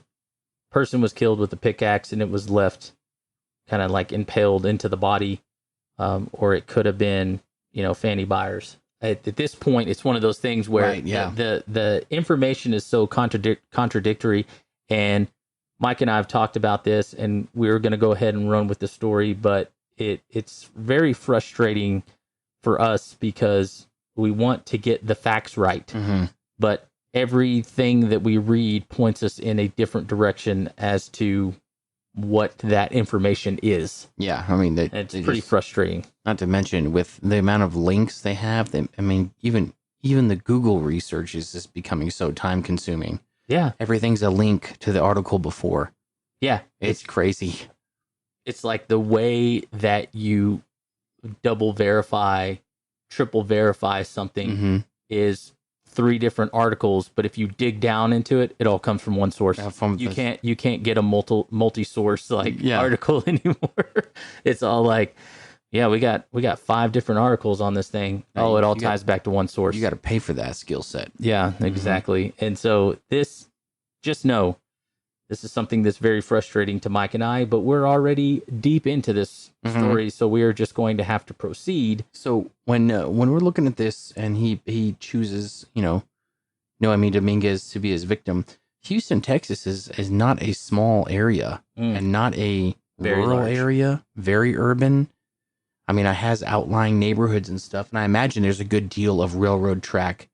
person was killed with a pickaxe and it was left kind of like impaled into the body, or it could have been, Fanny Byers. At this point, it's one of those things where the information is so contradictory, and Mike and I have talked about this, and we were going to go ahead and run with the story, but it's very frustrating for us because we want to get the facts right, but everything that we read points us in a different direction as to what that information is. Yeah, I mean, it's pretty frustrating. Not to mention with the amount of links they have. Even the Google research is just becoming so time consuming. Yeah, everything's a link to the article before. Yeah, it's crazy. it's like the way that you double verify, triple verify something Mm-hmm. is 3 different articles, but if you dig down into it, it all comes from one source. You can't get a multi source like article anymore. It's all like, yeah, we got 5 different articles on this thing. Oh, it all ties back to one source. You got to pay for that skill set. Yeah, exactly. And so just know this is something that's very frustrating to Mike and I, but we're already deep into this story, so we are just going to have to proceed. So when we're looking at this, and he chooses, Noemi Dominguez to be his victim, Houston, Texas is not a small area and not a Very rural large. area, very urban. I mean, it has outlying neighborhoods and stuff, and I imagine there's a good deal of railroad track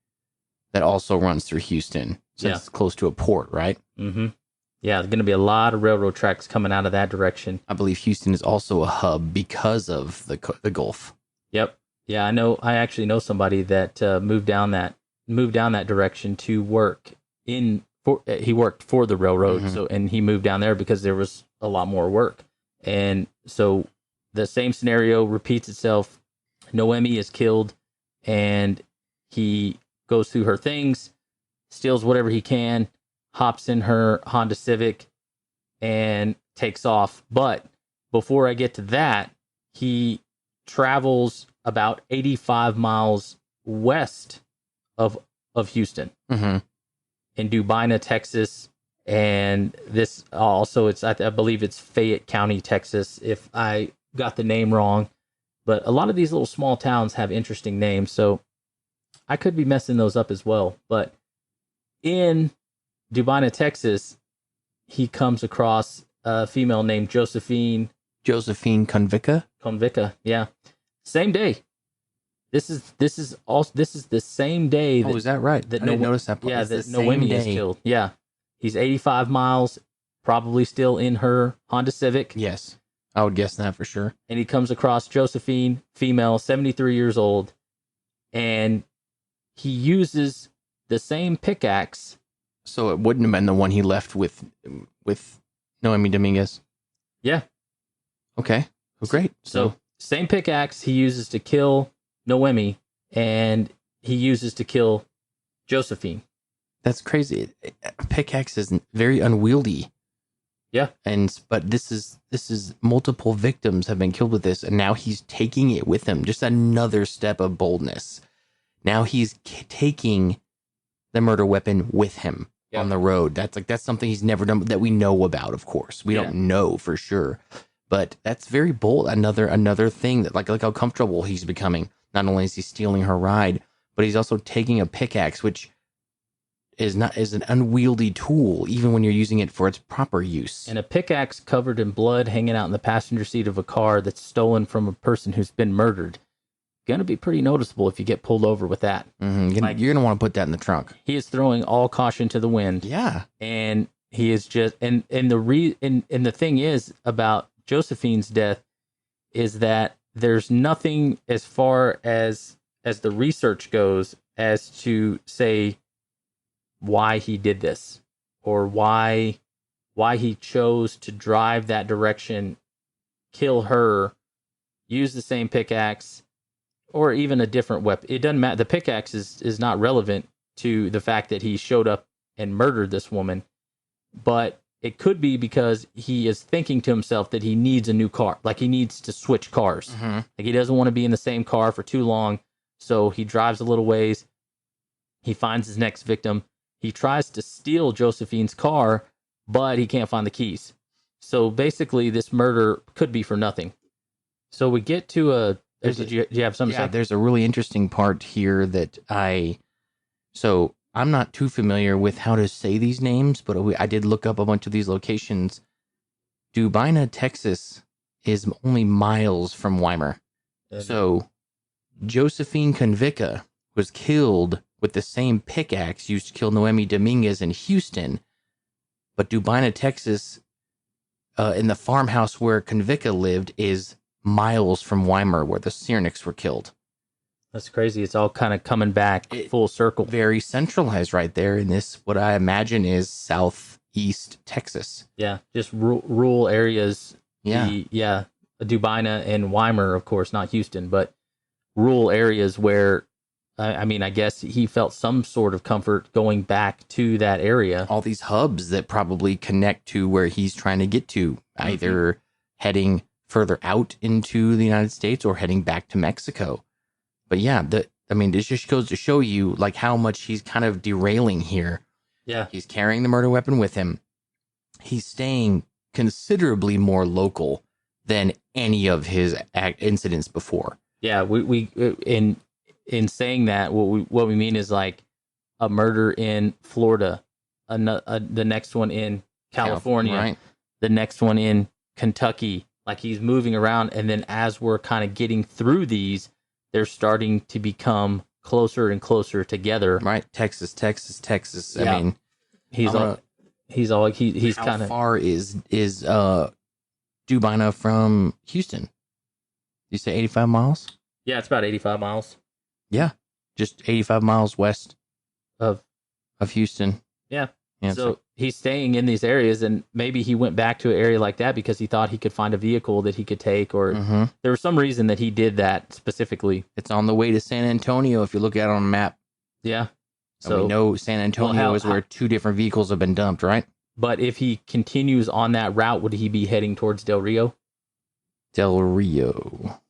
that also runs through Houston, since it's close to a port, right? Mm-hmm. Yeah, there's going to be a lot of railroad tracks coming out of that direction. I believe Houston is also a hub because of the Gulf. Yep. Yeah, I know. I actually know somebody that moved down that direction to work he worked for the railroad, and he moved down there because there was a lot more work. And so the same scenario repeats itself. Noemi is killed, and he goes through her things, steals whatever he can, hops in her Honda Civic, and takes off. But before I get to that, he travels about 85 miles west of Houston, in Dubina, Texas. And this also, I believe it's Fayette County, Texas, if I got the name wrong. But a lot of these little small towns have interesting names, so I could be messing those up as well. But in Dubina, Texas, he comes across a female named Josephine Convica. Yeah, same day. This is the same day. Is that right? I didn't notice that part. Yeah, that Noemi is killed. Yeah, he's 85 miles, probably still in her Honda Civic. Yes, I would guess that for sure. And he comes across Josephine, female, 73 years old, and he uses the same pickaxe. So it wouldn't have been the one he left with Noemi Dominguez. Yeah. Okay. Well, great. So same pickaxe he uses to kill Noemi, and he uses to kill Josephine. That's crazy. Pickaxe is very unwieldy. Yeah. But this is multiple victims have been killed with this, and now he's taking it with him. Just another step of boldness. Now he's taking the murder weapon with him on the road. That's something he's never done, that we know about. Of course, we don't know for sure, but that's very bold. Another thing that like how comfortable he's becoming. Not only is he stealing her ride, but he's also taking a pickaxe, which is an unwieldy tool, even when you're using it for its proper use. And a pickaxe covered in blood hanging out in the passenger seat of a car that's stolen from a person who's been murdered. Going to be pretty noticeable if you get pulled over with that. You're going to want to put that in the trunk. He is throwing all caution to the wind. Yeah. And he is just, and the thing is about Josephine's death is that there's nothing as far as the research goes as to say why he did this, or why he chose to drive that direction, kill her, use the same pickaxe, or even a different weapon. It doesn't matter. The pickaxe is not relevant to the fact that he showed up and murdered this woman, but it could be because he is thinking to himself that he needs a new car. Like he needs to switch cars. Like he doesn't want to be in the same car for too long. So he drives a little ways. He finds his next victim. He tries to steal Josephine's car, but he can't find the keys. So basically this murder could be for nothing. So we get to do you have something to say? There's a really interesting part here that I'm not too familiar with how to say these names, but I did look up a bunch of these locations. Dubina, Texas is only miles from Weimar. So Josephine Convica was killed with the same pickaxe used to kill Noemi Dominguez in Houston, but Dubina, Texas, in the farmhouse where Convica lived, is miles from Weimar, where the Cierniks were killed. That's crazy. It's all kind of coming back full circle. Very centralized right there in this, what I imagine is southeast Texas. Yeah, just rural areas Dubina and Weimar, of course, not Houston, but rural areas where, I mean, I guess he felt some sort of comfort going back to that area. All these hubs that probably connect to where he's trying to get to, either heading further out into the United States or heading back to Mexico. But yeah, this just goes to show you like how much he's kind of derailing here. Yeah. He's carrying the murder weapon with him. He's staying considerably more local than any of his incidents before. Yeah, we in saying that, what we mean is like a murder in Florida, the next one in California, right. The next one in Kentucky. Like he's moving around, and then as we're kind of getting through these, they're starting to become closer and closer together. Right, Texas. Yeah. I mean, he's kind of. How far is Dubina from Houston? You say 85 miles? Yeah, it's about 85 miles. Yeah, just 85 miles west of Houston. Yeah. So he's staying in these areas, and maybe he went back to an area like that because he thought he could find a vehicle that he could take, or there was some reason that he did that specifically. It's on the way to San Antonio if you look at it on a map. Yeah. So we know San Antonio is where two different vehicles have been dumped, right? But if he continues on that route, would he be heading towards Del Rio? Del Rio.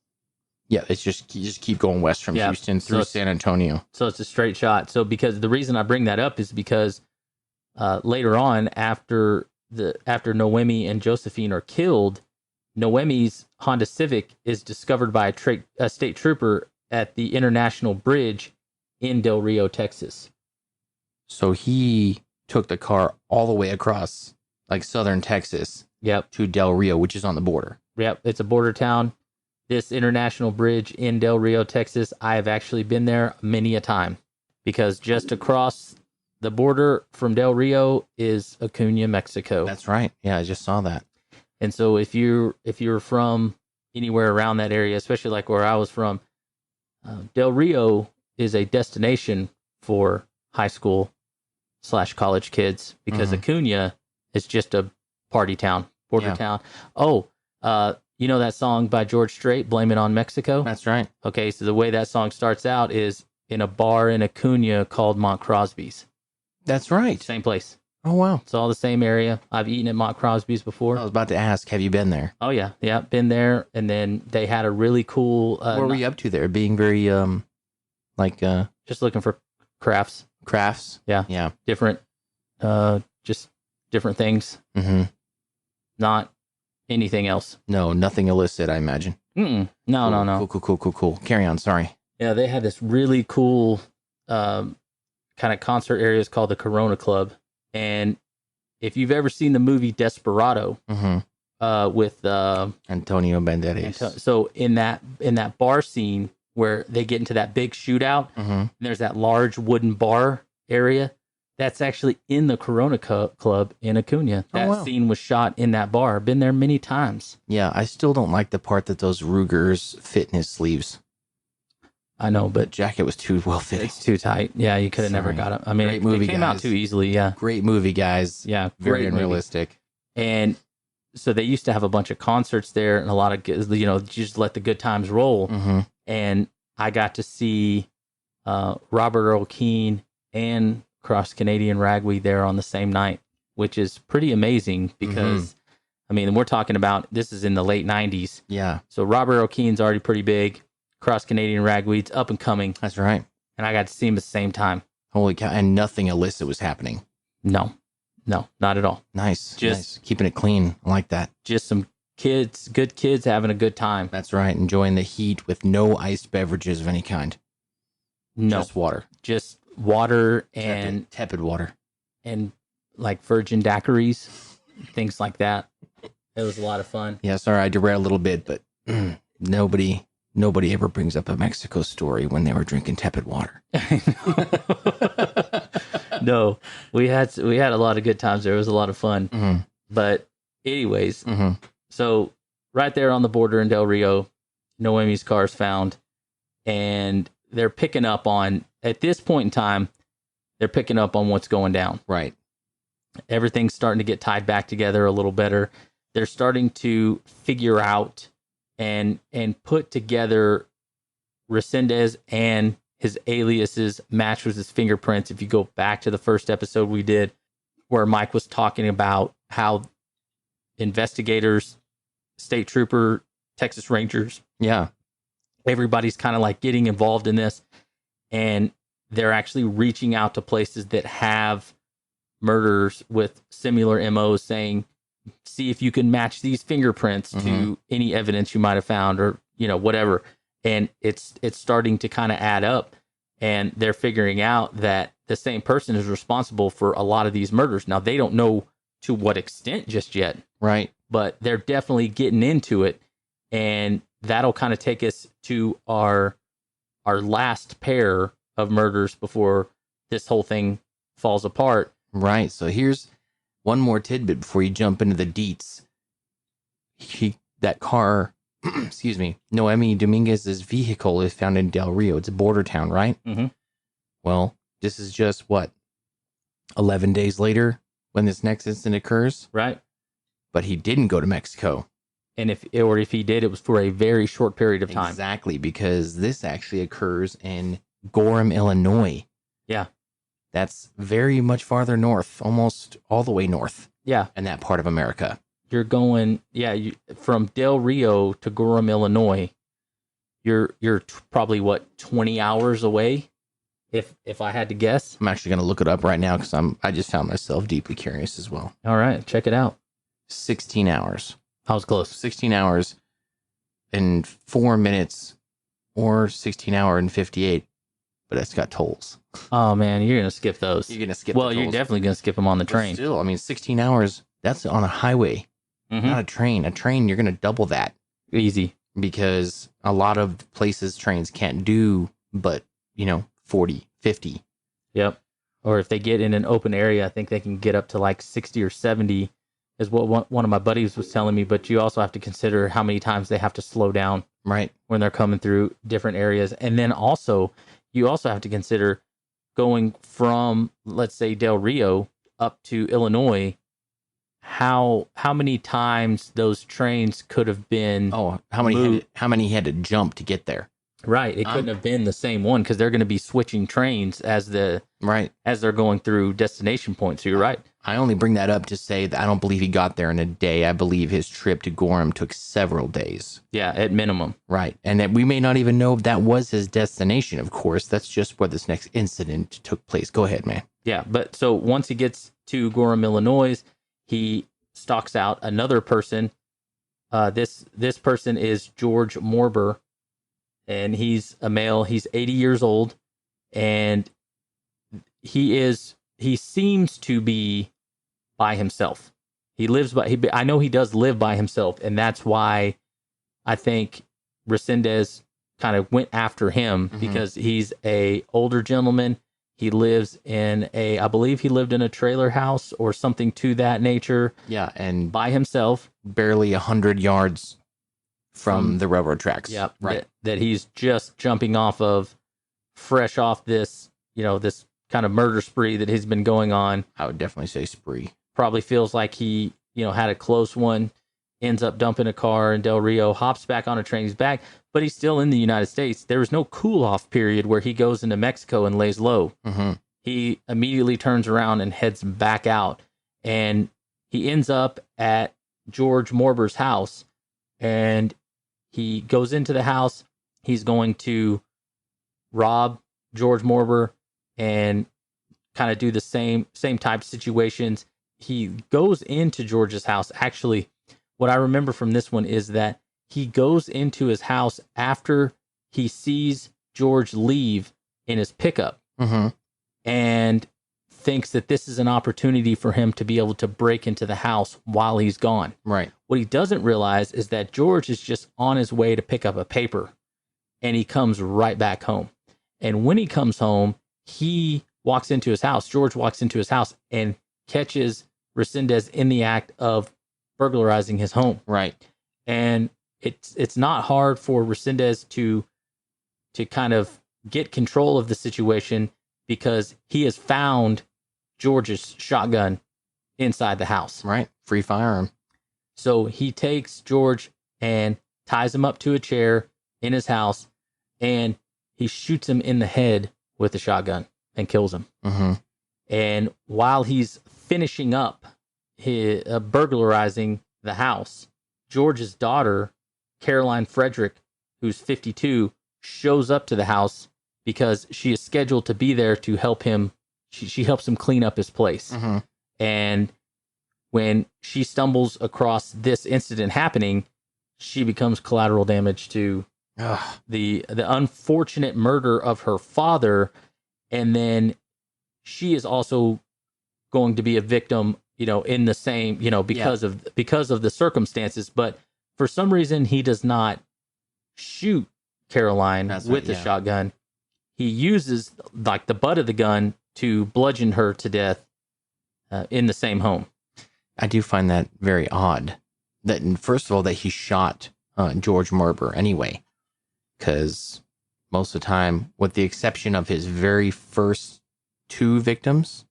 Yeah, it's just keep going west from Houston through San Antonio. So it's a straight shot. So because the reason I bring that up is because later on, after Noemi and Josephine are killed, Noemi's Honda Civic is discovered by a state trooper at the International Bridge in Del Rio, Texas. So he took the car all the way across like southern Texas to Del Rio, which is on the border. Yep, it's a border town. This International Bridge in Del Rio, Texas, I have actually been there many a time, because just across the border from Del Rio is Acuña, Mexico. That's right. Yeah, I just saw that. And so if you're from anywhere around that area, especially like where I was from, Del Rio is a destination for high school / college kids, because Acuña is just a party town, border town. Oh, you know that song by George Strait, Blame It on Mexico? That's right. Okay, so the way that song starts out is in a bar in Acuña called Mont Crosby's. That's right. Same place. Oh, wow. It's all the same area. I've eaten at Mont Crosby's before. I was about to ask, have you been there? Oh, yeah. Yeah, been there. And then they had a really cool... what were you up to there? Being very, just looking for crafts. Crafts? Yeah. Yeah. Different, just different things. Mm-hmm. Not anything else. No, nothing illicit, I imagine. No. Cool. Carry on, sorry. Yeah, they had this really cool kind of concert areas called the Corona Club. And if you've ever seen the movie Desperado with Antonio Banderas. So in that bar scene where they get into that big shootout, and there's that large wooden bar area, that's actually in the Corona Club in Acuña. That scene was shot in that bar. Been there many times. Yeah, I still don't like the part that those Rugers fit in his sleeves. I know, but jacket was too well fitting. It's too tight. Yeah, you could have never got it. I mean, it came out too easily. Yeah, great movie, guys. Yeah, very unrealistic. And so they used to have a bunch of concerts there, and a lot of just let the good times roll. And I got to see Robert Earl Keen and Cross Canadian Ragweed there on the same night, which is pretty amazing because, I mean, we're talking about this is in the late 90s. Yeah. So Robert Earl Keen's already pretty big. Cross Canadian Ragweed's up and coming. That's right. And I got to see him at the same time. Holy cow. And nothing illicit was happening. No, not at all. Nice. Just keeping it clean. I like that. Just some kids, good kids having a good time. That's right. Enjoying the heat with no iced beverages of any kind. No. Just water. Just water and tepid water. And like virgin daiquiris, things like that. It was a lot of fun. Yeah, sorry, I derailed a little bit, but nobody ever brings up a Mexico story when they were drinking tepid water. No, we had a lot of good times there. It was a lot of fun. But anyways, so right there on the border in Del Rio, Noemi's car is found, and they're picking up on, at this point in time, they're picking up on what's going down. Right. Everything's starting to get tied back together a little better. they're starting to figure out and put together Resendiz and his aliases match with his fingerprints. If you go back to the first episode we did, where Mike was talking about how investigators, state trooper, Texas Rangers, Yeah. everybody's kind of like getting involved in this, and they're actually reaching out to places that have murders with similar MOs, saying, see if you can match these fingerprints to any evidence you might have found, or, you know, whatever. And it's starting to kind of add up, and they're figuring out that the same person is responsible for a lot of these murders. Now, they don't know to what extent just yet, Right. but they're definitely getting into it. And that'll kind of take us to our last pair of murders before this whole thing falls apart. Right. So here's one more tidbit before you jump into the deets. That car, excuse me, Noemi Dominguez's vehicle is found in Del Rio. It's a border town, right? Mm-hmm. Well, this is just 11 days later when this next incident occurs. Right. But he didn't go to Mexico. And if he did, it was for a very short period of time. Exactly, because this actually occurs in Gorham, Illinois. Yeah. That's very much farther north, almost all the way north. Yeah. In that part of America. You're going, from Del Rio to Gorham, Illinois. You're probably 20 hours away, if I had to guess. I'm actually going to look it up right now because I just found myself deeply curious as well. All right, check it out. 16 hours. I was close. 16 hours and 4 minutes, or 16 hour and 58, but it's got tolls. Oh man, you're gonna skip those. You're gonna skip. Well, the you're tolls. definitely gonna skip them on the train. But still, I mean, 16 hours. That's on a highway, not a train. A train, you're gonna double that. Easy, because a lot of places trains can't do, but 40, 50. Yep. Or if they get in an open area, I think they can get up to like 60 or 70. Is what one of my buddies was telling me, but you also have to consider how many times they have to slow down, right, when they're coming through different areas. And then also, you also have to consider going from, let's say, Del Rio up to Illinois, how many times those trains could have been. Oh, how many had to jump to get there? Right. It couldn't have been the same one, because they're going to be switching trains as they're going through destination points. So you're right. I only bring that up to say that I don't believe he got there in a day. I believe his trip to Gorham took several days. Yeah, at minimum. Right. And that we may not even know if that was his destination, of course. That's just where this next incident took place. Go ahead, man. Yeah, but so once he gets to Gorham, Illinois, he stalks out another person. This person is George Morber, and he's a male. He's 80 years old, and he seems to be by himself. I know he does live by himself, and that's why I think Resendiz kind of went after him, because he's a older gentleman. He lives I believe he lived in a trailer house or something to that nature. Yeah, and by himself, barely 100 yards from the railroad tracks. Yeah, right. That he's just jumping off of, fresh off this, this kind of murder spree that he's been going on. I would definitely say spree. Probably feels like he, had a close one, ends up dumping a car in Del Rio, hops back on a train, he's back, but he's still in the United States. There was no cool off period where he goes into Mexico and lays low. He immediately turns around and heads back out, and he ends up at George Morber's house, and he goes into the house. He's going to rob George Morber and kind of do the same type of situations. He goes into George's house. Actually, what I remember from this one is that he goes into his house after he sees George leave in his pickup, and thinks that this is an opportunity for him to be able to break into the house while he's gone. Right. What he doesn't realize is that George is just on his way to pick up a paper, and he comes right back home. And when he comes home, he walks into his house. George walks into his house and catches Resendiz in the act of burglarizing his home. Right. And it's not hard for Resendiz to kind of get control of the situation, because he has found George's shotgun inside the house. Right. Free firearm. So he takes George and ties him up to a chair in his house, and he shoots him in the head with a shotgun and kills him. Mm-hmm. And while he's finishing up his, burglarizing the house, George's daughter, Caroline Frederick, who's 52, shows up to the house because she is scheduled to be there to help him. She helps him clean up his place. Mm-hmm. And when she stumbles across this incident happening, she becomes collateral damage to the unfortunate murder of her father. And then she is also going to be a victim, in the same, because of the circumstances. But for some reason, he does not shoot Caroline with the shotgun. He uses like the butt of the gun to bludgeon her to death in the same home. I do find that very odd. That first of all, that he shot George Merber anyway, because most of the time, with the exception of his very first 2 victims,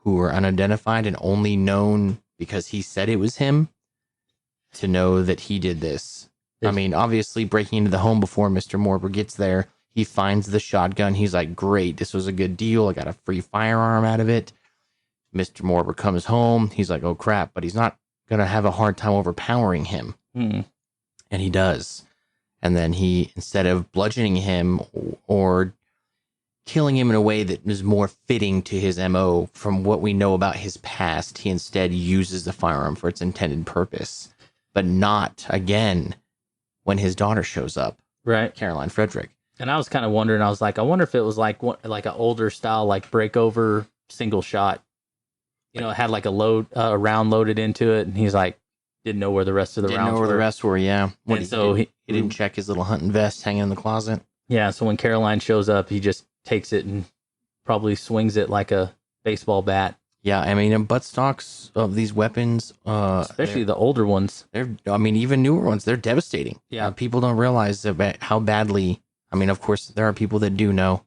who were unidentified and only known because he said it was him, to know that he did this. I mean, obviously breaking into the home before Mr. Morber gets there, he finds the shotgun. He's like, great, this was a good deal. I got a free firearm out of it. Mr. Morber comes home. He's like, oh, crap. But he's not going to have a hard time overpowering him. Mm. And he does. And then he, instead of bludgeoning him or killing him in a way that is more fitting to his MO from what we know about his past, he instead uses the firearm for its intended purpose. But not, again, when his daughter shows up. Right. Caroline Frederick. And I was kind of wondering, I was like, I wonder if it was like an older style, like breakover single shot. It had like a round loaded into it, and he's like, didn't know where the rest of the rounds were. Didn't know where the rest were, yeah. And so he didn't check his little hunting vest hanging in the closet. Yeah, so when Caroline shows up, he just takes it and probably swings it like a baseball bat. Yeah, I mean, buttstocks of these weapons, especially the older ones. Even newer ones, they're devastating. Yeah, people don't realize how badly. I mean, of course, there are people that do know,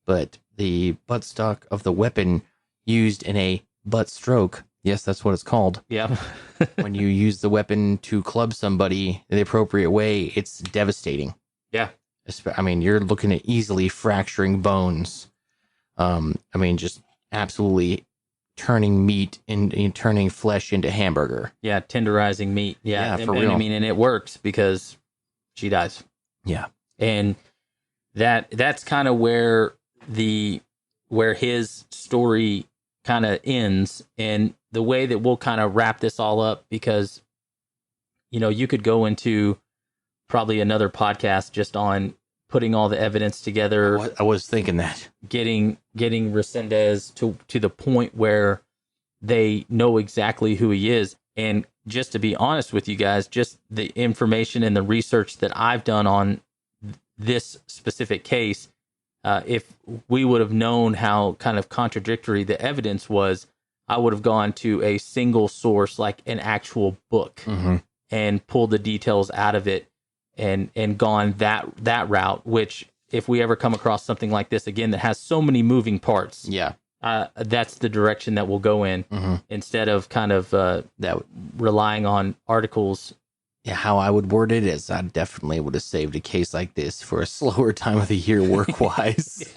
but the buttstock of the weapon used in a butt stroke, yes, that's what it's called. Yeah. When you use the weapon to club somebody the appropriate way, it's devastating. Yeah. I mean, you're looking at easily fracturing bones. Just absolutely turning meat and turning flesh into hamburger. Yeah, tenderizing meat. Yeah, for real. And it works because she dies. Yeah. And that's kind of where his story kind of ends, and the way that we'll kind of wrap this all up, because you could go into probably another podcast just on putting all the evidence together. I was thinking that getting Resendiz to the point where they know exactly who he is. And just to be honest with you guys, just the information and the research that I've done on this specific case, if we would have known how kind of contradictory the evidence was, I would have gone to a single source, like an actual book, and pulled the details out of it and gone that route, which if we ever come across something like this again that has so many moving parts, that's the direction that we'll go in, instead of kind of that relying on articles. Yeah, how I would word it is I definitely would have saved a case like this for a slower time of the year work-wise.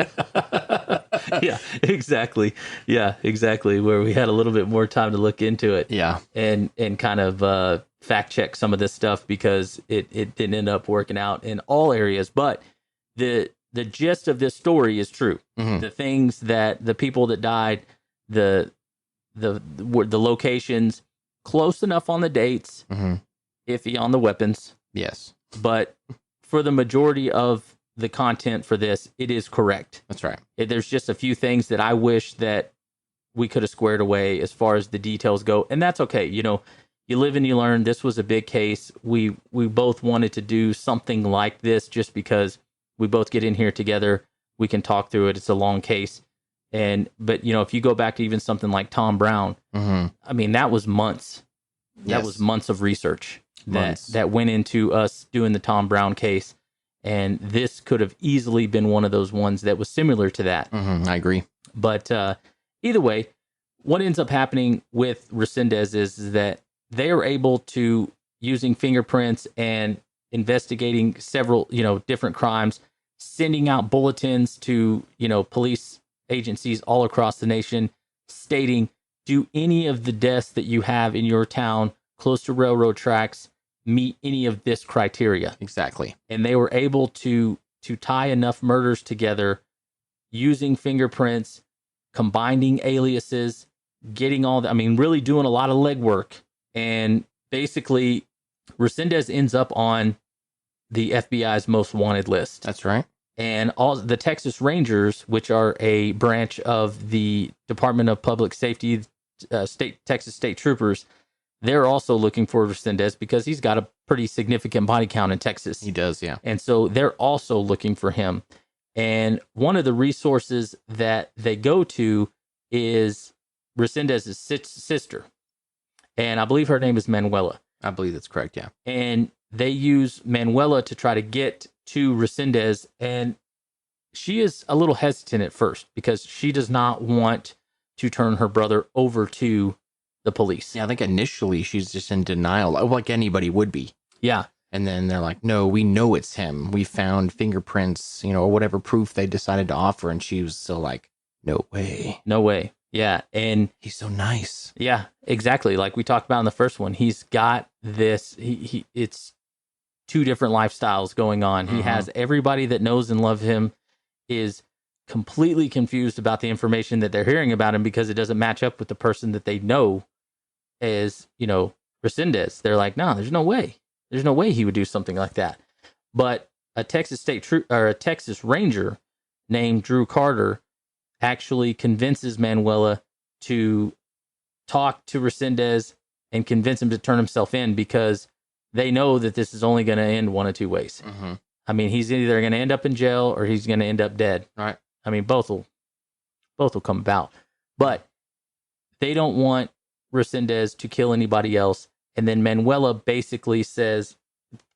Yeah, exactly. Yeah, exactly. Where we had a little bit more time to look into it. Yeah. And kind of fact check some of this stuff, because it didn't end up working out in all areas. But the gist of this story is true. The things that the people that died, the locations, close enough on the dates, iffy on the weapons. Yes. But for the majority of the content for this, it is correct. That's right. There's just a few things that I wish that we could have squared away as far as the details go. And that's okay. You live and you learn. This was a big case. We both wanted to do something like this just because we both get in here together. We can talk through it. It's a long case. But if you go back to even something like Tom Brown, I mean, that was months. Yes. That was months of research that went into us doing the Tom Brown case. And this could have easily been one of those ones that was similar to that. I agree. But either way, what ends up happening with Resendiz is that they are able to, using fingerprints and investigating several, different crimes, sending out bulletins to, police agencies all across the nation stating, do any of the deaths that you have in your town close to railroad tracks meet any of this criteria? Exactly. And they were able to tie enough murders together using fingerprints, combining aliases, getting all really doing a lot of legwork. And basically, Resendiz ends up on the FBI's most wanted list. That's right. And all the Texas Rangers, which are a branch of the Department of Public Safety, Texas State Troopers, they're also looking for Resendiz because he's got a pretty significant body count in Texas. He does, yeah. And so they're also looking for him. And one of the resources that they go to is Resendiz's sister. And I believe her name is Manuela. I believe that's correct, yeah. And they use Manuela to try to get to Resendiz. And she is a little hesitant at first because she does not want to turn her brother over to the police. Yeah, I think initially she's just in denial, like anybody would be. Yeah. And then they're like, no, we know it's him. We found fingerprints, or whatever proof they decided to offer. And she was still like, no way. No way. Yeah. And he's so nice. Yeah, exactly. Like we talked about in the first one, he's got this, it's two different lifestyles going on. He has everybody that knows and loves him is completely confused about the information that they're hearing about him because it doesn't match up with the person that they know as, Resendiz. They're like, no, there's no way. There's no way he would do something like that. But a Texas a Texas Ranger named Drew Carter actually convinces Manuela to talk to Resendiz and convince him to turn himself in because they know that this is only going to end one of two ways. He's either going to end up in jail or he's going to end up dead. Right. Both will come about. But they don't want Resendiz to kill anybody else. And then Manuela basically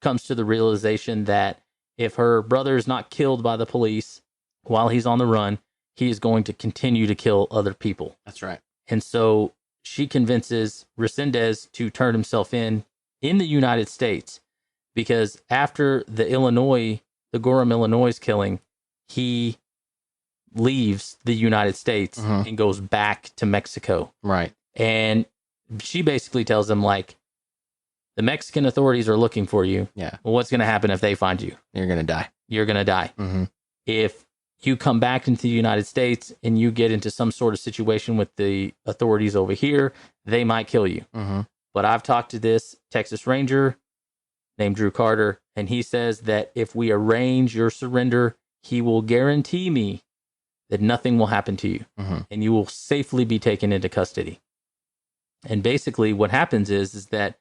comes to the realization that if her brother is not killed by the police while he's on the run, he is going to continue to kill other people. That's right. And so she convinces Resendiz to turn himself in the United States because after the Gorham, Illinois killing, he leaves the United States and goes back to Mexico. Right. And she basically tells him, like, the Mexican authorities are looking for you. Yeah. Well, what's going to happen if they find you? You're going to die. You're going to die. If you come back into the United States and you get into some sort of situation with the authorities over here, they might kill you. But I've talked to this Texas Ranger named Drew Carter, and he says that if we arrange your surrender, he will guarantee me that nothing will happen to you and you will safely be taken into custody. And basically what happens is that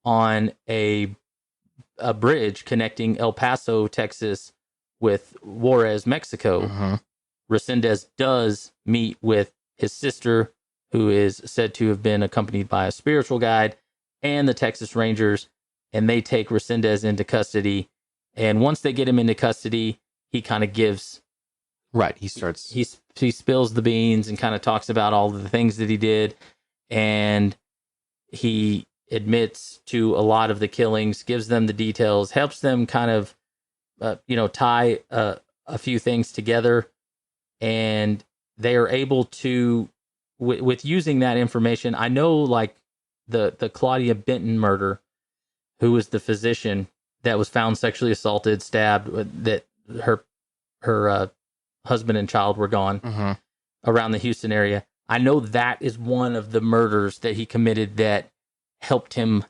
on a bridge connecting El Paso, Texas with Juarez, Mexico, Resendiz does meet with his sister, who is said to have been accompanied by a spiritual guide, and the Texas Rangers, and they take Resendiz into custody. And once they get him into custody, he kind of gives... Right, he starts... He spills the beans and kind of talks about all of the things that he did, and he admits to a lot of the killings, gives them the details, helps them kind of, tie a few things together, and they are able to, with using that information. I know, like the Claudia Benton murder, who was the physician that was found sexually assaulted, stabbed, that her husband and child were gone around the Houston area. I know that is one of the murders that he committed that helped him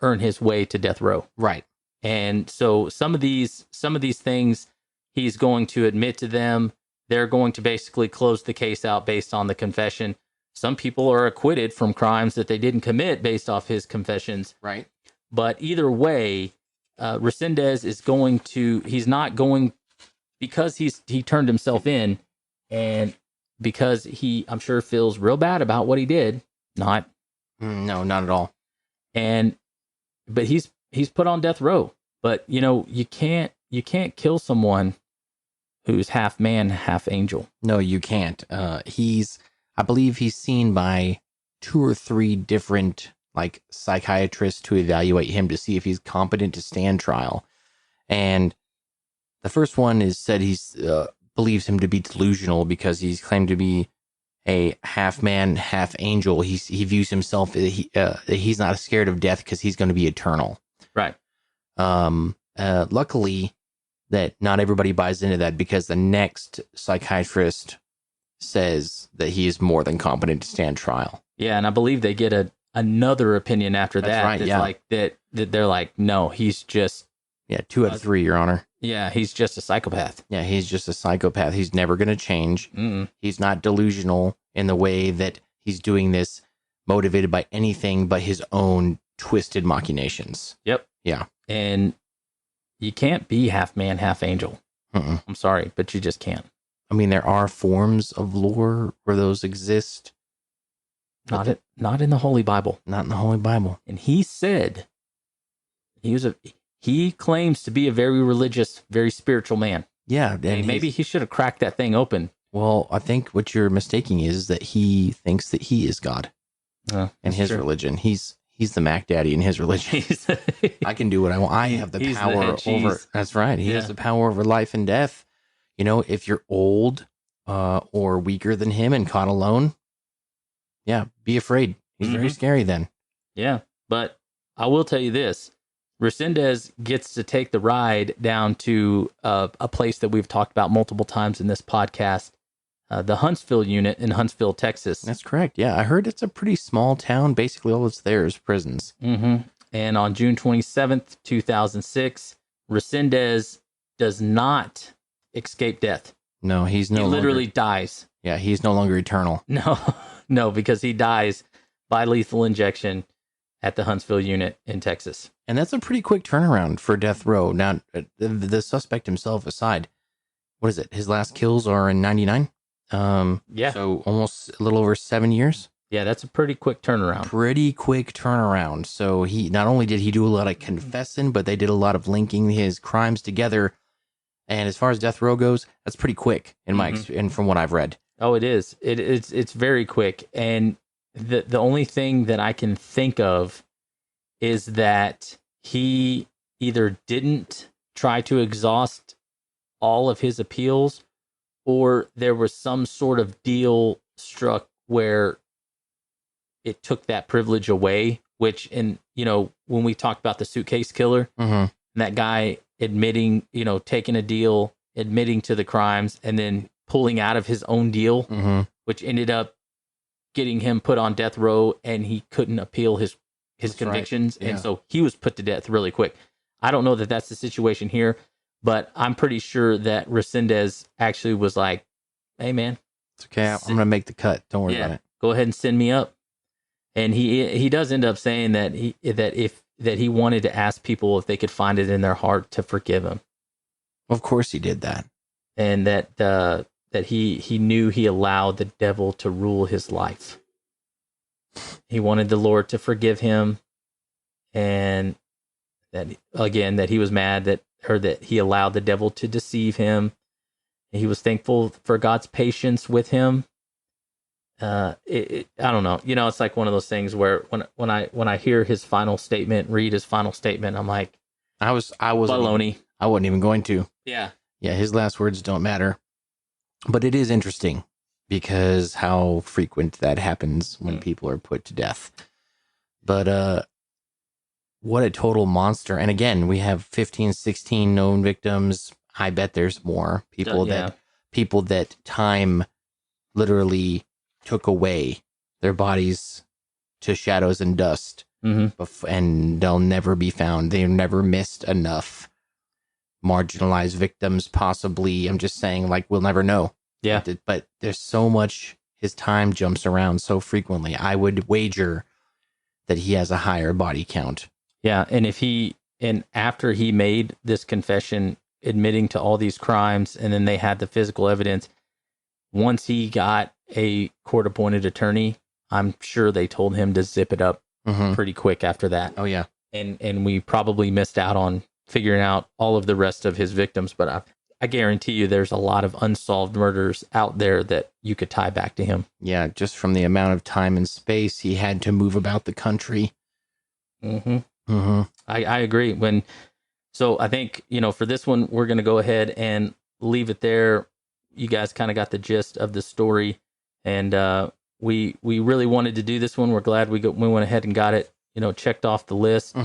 earn his way to death row. Right. And so some of these things, he's going to admit to them. They're going to basically close the case out based on the confession. Some people are acquitted from crimes that they didn't commit based off his confessions. Right. But either way, Resendiz he's not going, because he turned himself in, and because he, I'm sure, feels real bad about what he did. No, not at all. But he's put on death row. But you can't kill someone who's half man, half angel. No, you can't. I believe he's seen by 2 or 3 different like psychiatrists to evaluate him to see if he's competent to stand trial. And the first one is said he's believes him to be delusional because he's claimed to be a half man, half angel. He views himself that he's not scared of death because he's going to be eternal. Right. Luckily, that not everybody buys into that because the next psychiatrist says that he is more than competent to stand trial. Yeah, and I believe they get another opinion after That's that. right, That's yeah. like that they're like, no, he's just 2 out of 3, Your Honor. yeah, he's just a psychopath. Yeah, he's just a psychopath. He's never going to change. Mm-mm. He's not delusional in the way that he's doing this motivated by anything but his own twisted machinations. Yep. Yeah. And you can't be half man, half angel. Mm-mm. I'm sorry, but you just can't. I mean, there are forms of lore where those exist. Not in the Holy Bible. Not in the Holy Bible. And he said he claims to be a very religious, very spiritual man. Yeah. And maybe he should have cracked that thing open. Well, I think what you're mistaking is that he thinks that he is God in his religion. He's the Mac Daddy in his religion. I can do what I want. I have the power over. That's right. He has the power over life and death. You know, if you're old or weaker than him and caught alone, yeah, be afraid. He's very scary then. Yeah, but I will tell you this. Resendiz gets to take the ride down to a place that we've talked about multiple times in this podcast, the Huntsville unit in Huntsville, Texas. That's correct. Yeah, I heard it's a pretty small town. Basically, all that's there is prisons. Mm-hmm. And on June 27th, 2006, Resendiz does not escape death. No, he literally dies. Yeah, he's no longer eternal. No, because he dies by lethal injection at the Huntsville unit in Texas. And that's a pretty quick turnaround for death row. Now, the suspect himself aside, what is it? His last kills are in 99? Yeah. So almost a little over 7 years. Yeah, that's a pretty quick turnaround. Pretty quick turnaround. So he not only did he do a lot of confessing, but they did a lot of linking his crimes together. And as far as death row goes, that's pretty quick in my and from what I've read. Oh, it is. It's very quick. And the only thing that I can think of is that he either didn't try to exhaust all of his appeals, or there was some sort of deal struck where it took that privilege away, which, when we talked about the suitcase killer, that guy admitting, taking a deal, admitting to the crimes, and then pulling out of his own deal, which ended up getting him put on death row, and he couldn't appeal his convictions. Right. Yeah. And so he was put to death really quick. I don't know that that's the situation here, but I'm pretty sure that Resendiz actually was like, hey man, it's okay. I'm going to make the cut. Don't worry about it. Go ahead and send me up. And he does end up saying that he wanted to ask people if they could find it in their heart to forgive him. Of course he did that. And that he knew he allowed the devil to rule his life. He wanted the Lord to forgive him, and that he was mad that he allowed the devil to deceive him. He was thankful for God's patience with him. I don't know. It's like one of those things where when I hear his final statement, read his final statement, I'm like, I was baloney. I wasn't even going to. Yeah. His last words don't matter, but it is interesting because how frequent that happens when people are put to death. But what a total monster! And again, we have 15, 16 known victims. I bet there's more people that time literally took away their bodies to shadows and dust, and they'll never be found. They've never missed enough marginalized victims, possibly. I'm just saying, like, we'll never know. Yeah. But there's so much, his time jumps around so frequently. I would wager that he has a higher body count. Yeah. And after he made this confession, admitting to all these crimes, and then they had the physical evidence, once he got a court-appointed attorney, I'm sure they told him to zip it up pretty quick after that. Oh, yeah. And we probably missed out on figuring out all of the rest of his victims, but I guarantee you there's a lot of unsolved murders out there that you could tie back to him. Yeah, just from the amount of time and space he had to move about the country. Mm-hmm. Mm-hmm. I agree. So I think, for this one, we're going to go ahead and leave it there. You guys kind of got the gist of the story, and we really wanted to do this one. We're glad we went ahead and got it, checked off the list,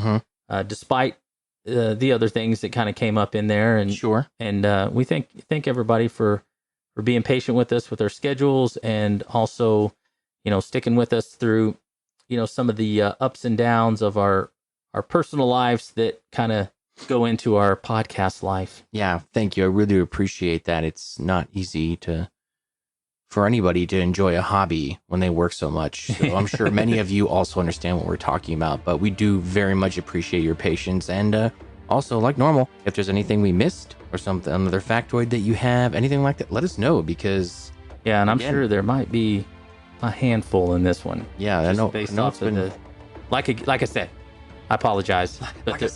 despite the other things that kind of came up in there. And Sure. And we thank everybody for being patient with us with our schedules, and also, sticking with us through, some of the ups and downs of our personal lives that kind of go into our podcast life. Yeah, thank you. I really appreciate that. It's not easy for anybody to enjoy a hobby when they work so much. So I'm sure many of you also understand what we're talking about, but we do very much appreciate your patience. And also, like normal, if there's anything we missed or something, another factoid that you have, anything like that, let us know, because yeah, and I'm sure there might be a handful in this one. Yeah, I know. Based off of the, like I said, I apologize. Like I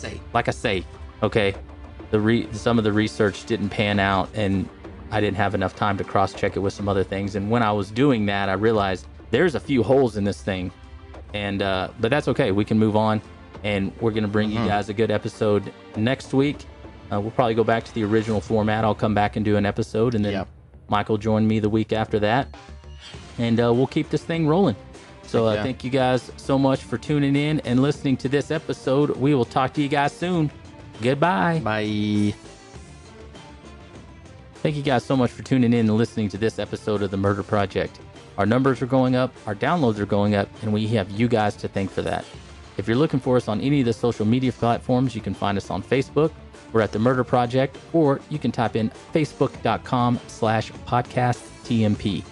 say, okay, some of the research didn't pan out, and I didn't have enough time to cross-check it with some other things. And when I was doing that, I realized there's a few holes in this thing, and but that's okay. We can move on, and we're going to bring you guys a good episode next week. We'll probably go back to the original format. I'll come back and do an episode, and then Michael joined me the week after that, and we'll keep this thing rolling. So thank you guys so much for tuning in and listening to this episode. We will talk to you guys soon. Goodbye. Bye. Thank you guys so much for tuning in and listening to this episode of The Murder Project. Our numbers are going up, our downloads are going up, and we have you guys to thank for that. If you're looking for us on any of the social media platforms, you can find us on Facebook. We're at The Murder Project, or you can type in facebook.com/podcasttmp.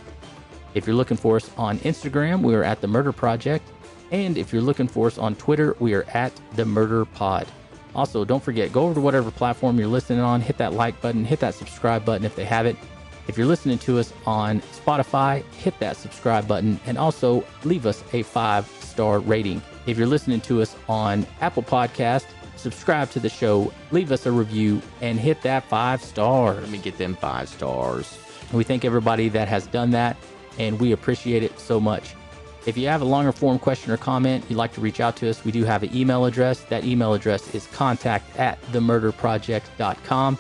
If you're looking for us on Instagram, we are at The Murder Project. And if you're looking for us on Twitter, we are at The Murder Pod. Also, don't forget, go over to whatever platform you're listening on, hit that like button, hit that subscribe button if they have it. If you're listening to us on Spotify, hit that subscribe button, and also leave us a 5-star rating. If you're listening to us on Apple Podcast, subscribe to the show, leave us a review, and hit that 5 stars. Let me get them 5 stars. We thank everybody that has done that, and we appreciate it so much. If you have a longer form question or comment, you'd like to reach out to us, we do have an email address. That email address is contact@themurderproject.com.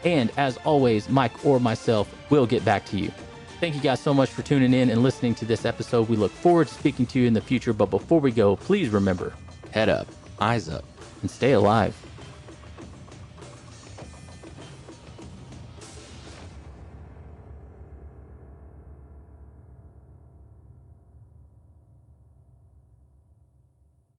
And as always, Mike or myself will get back to you. Thank you guys so much for tuning in and listening to this episode. We look forward to speaking to you in the future. But before we go, please remember, head up, eyes up, and stay alive.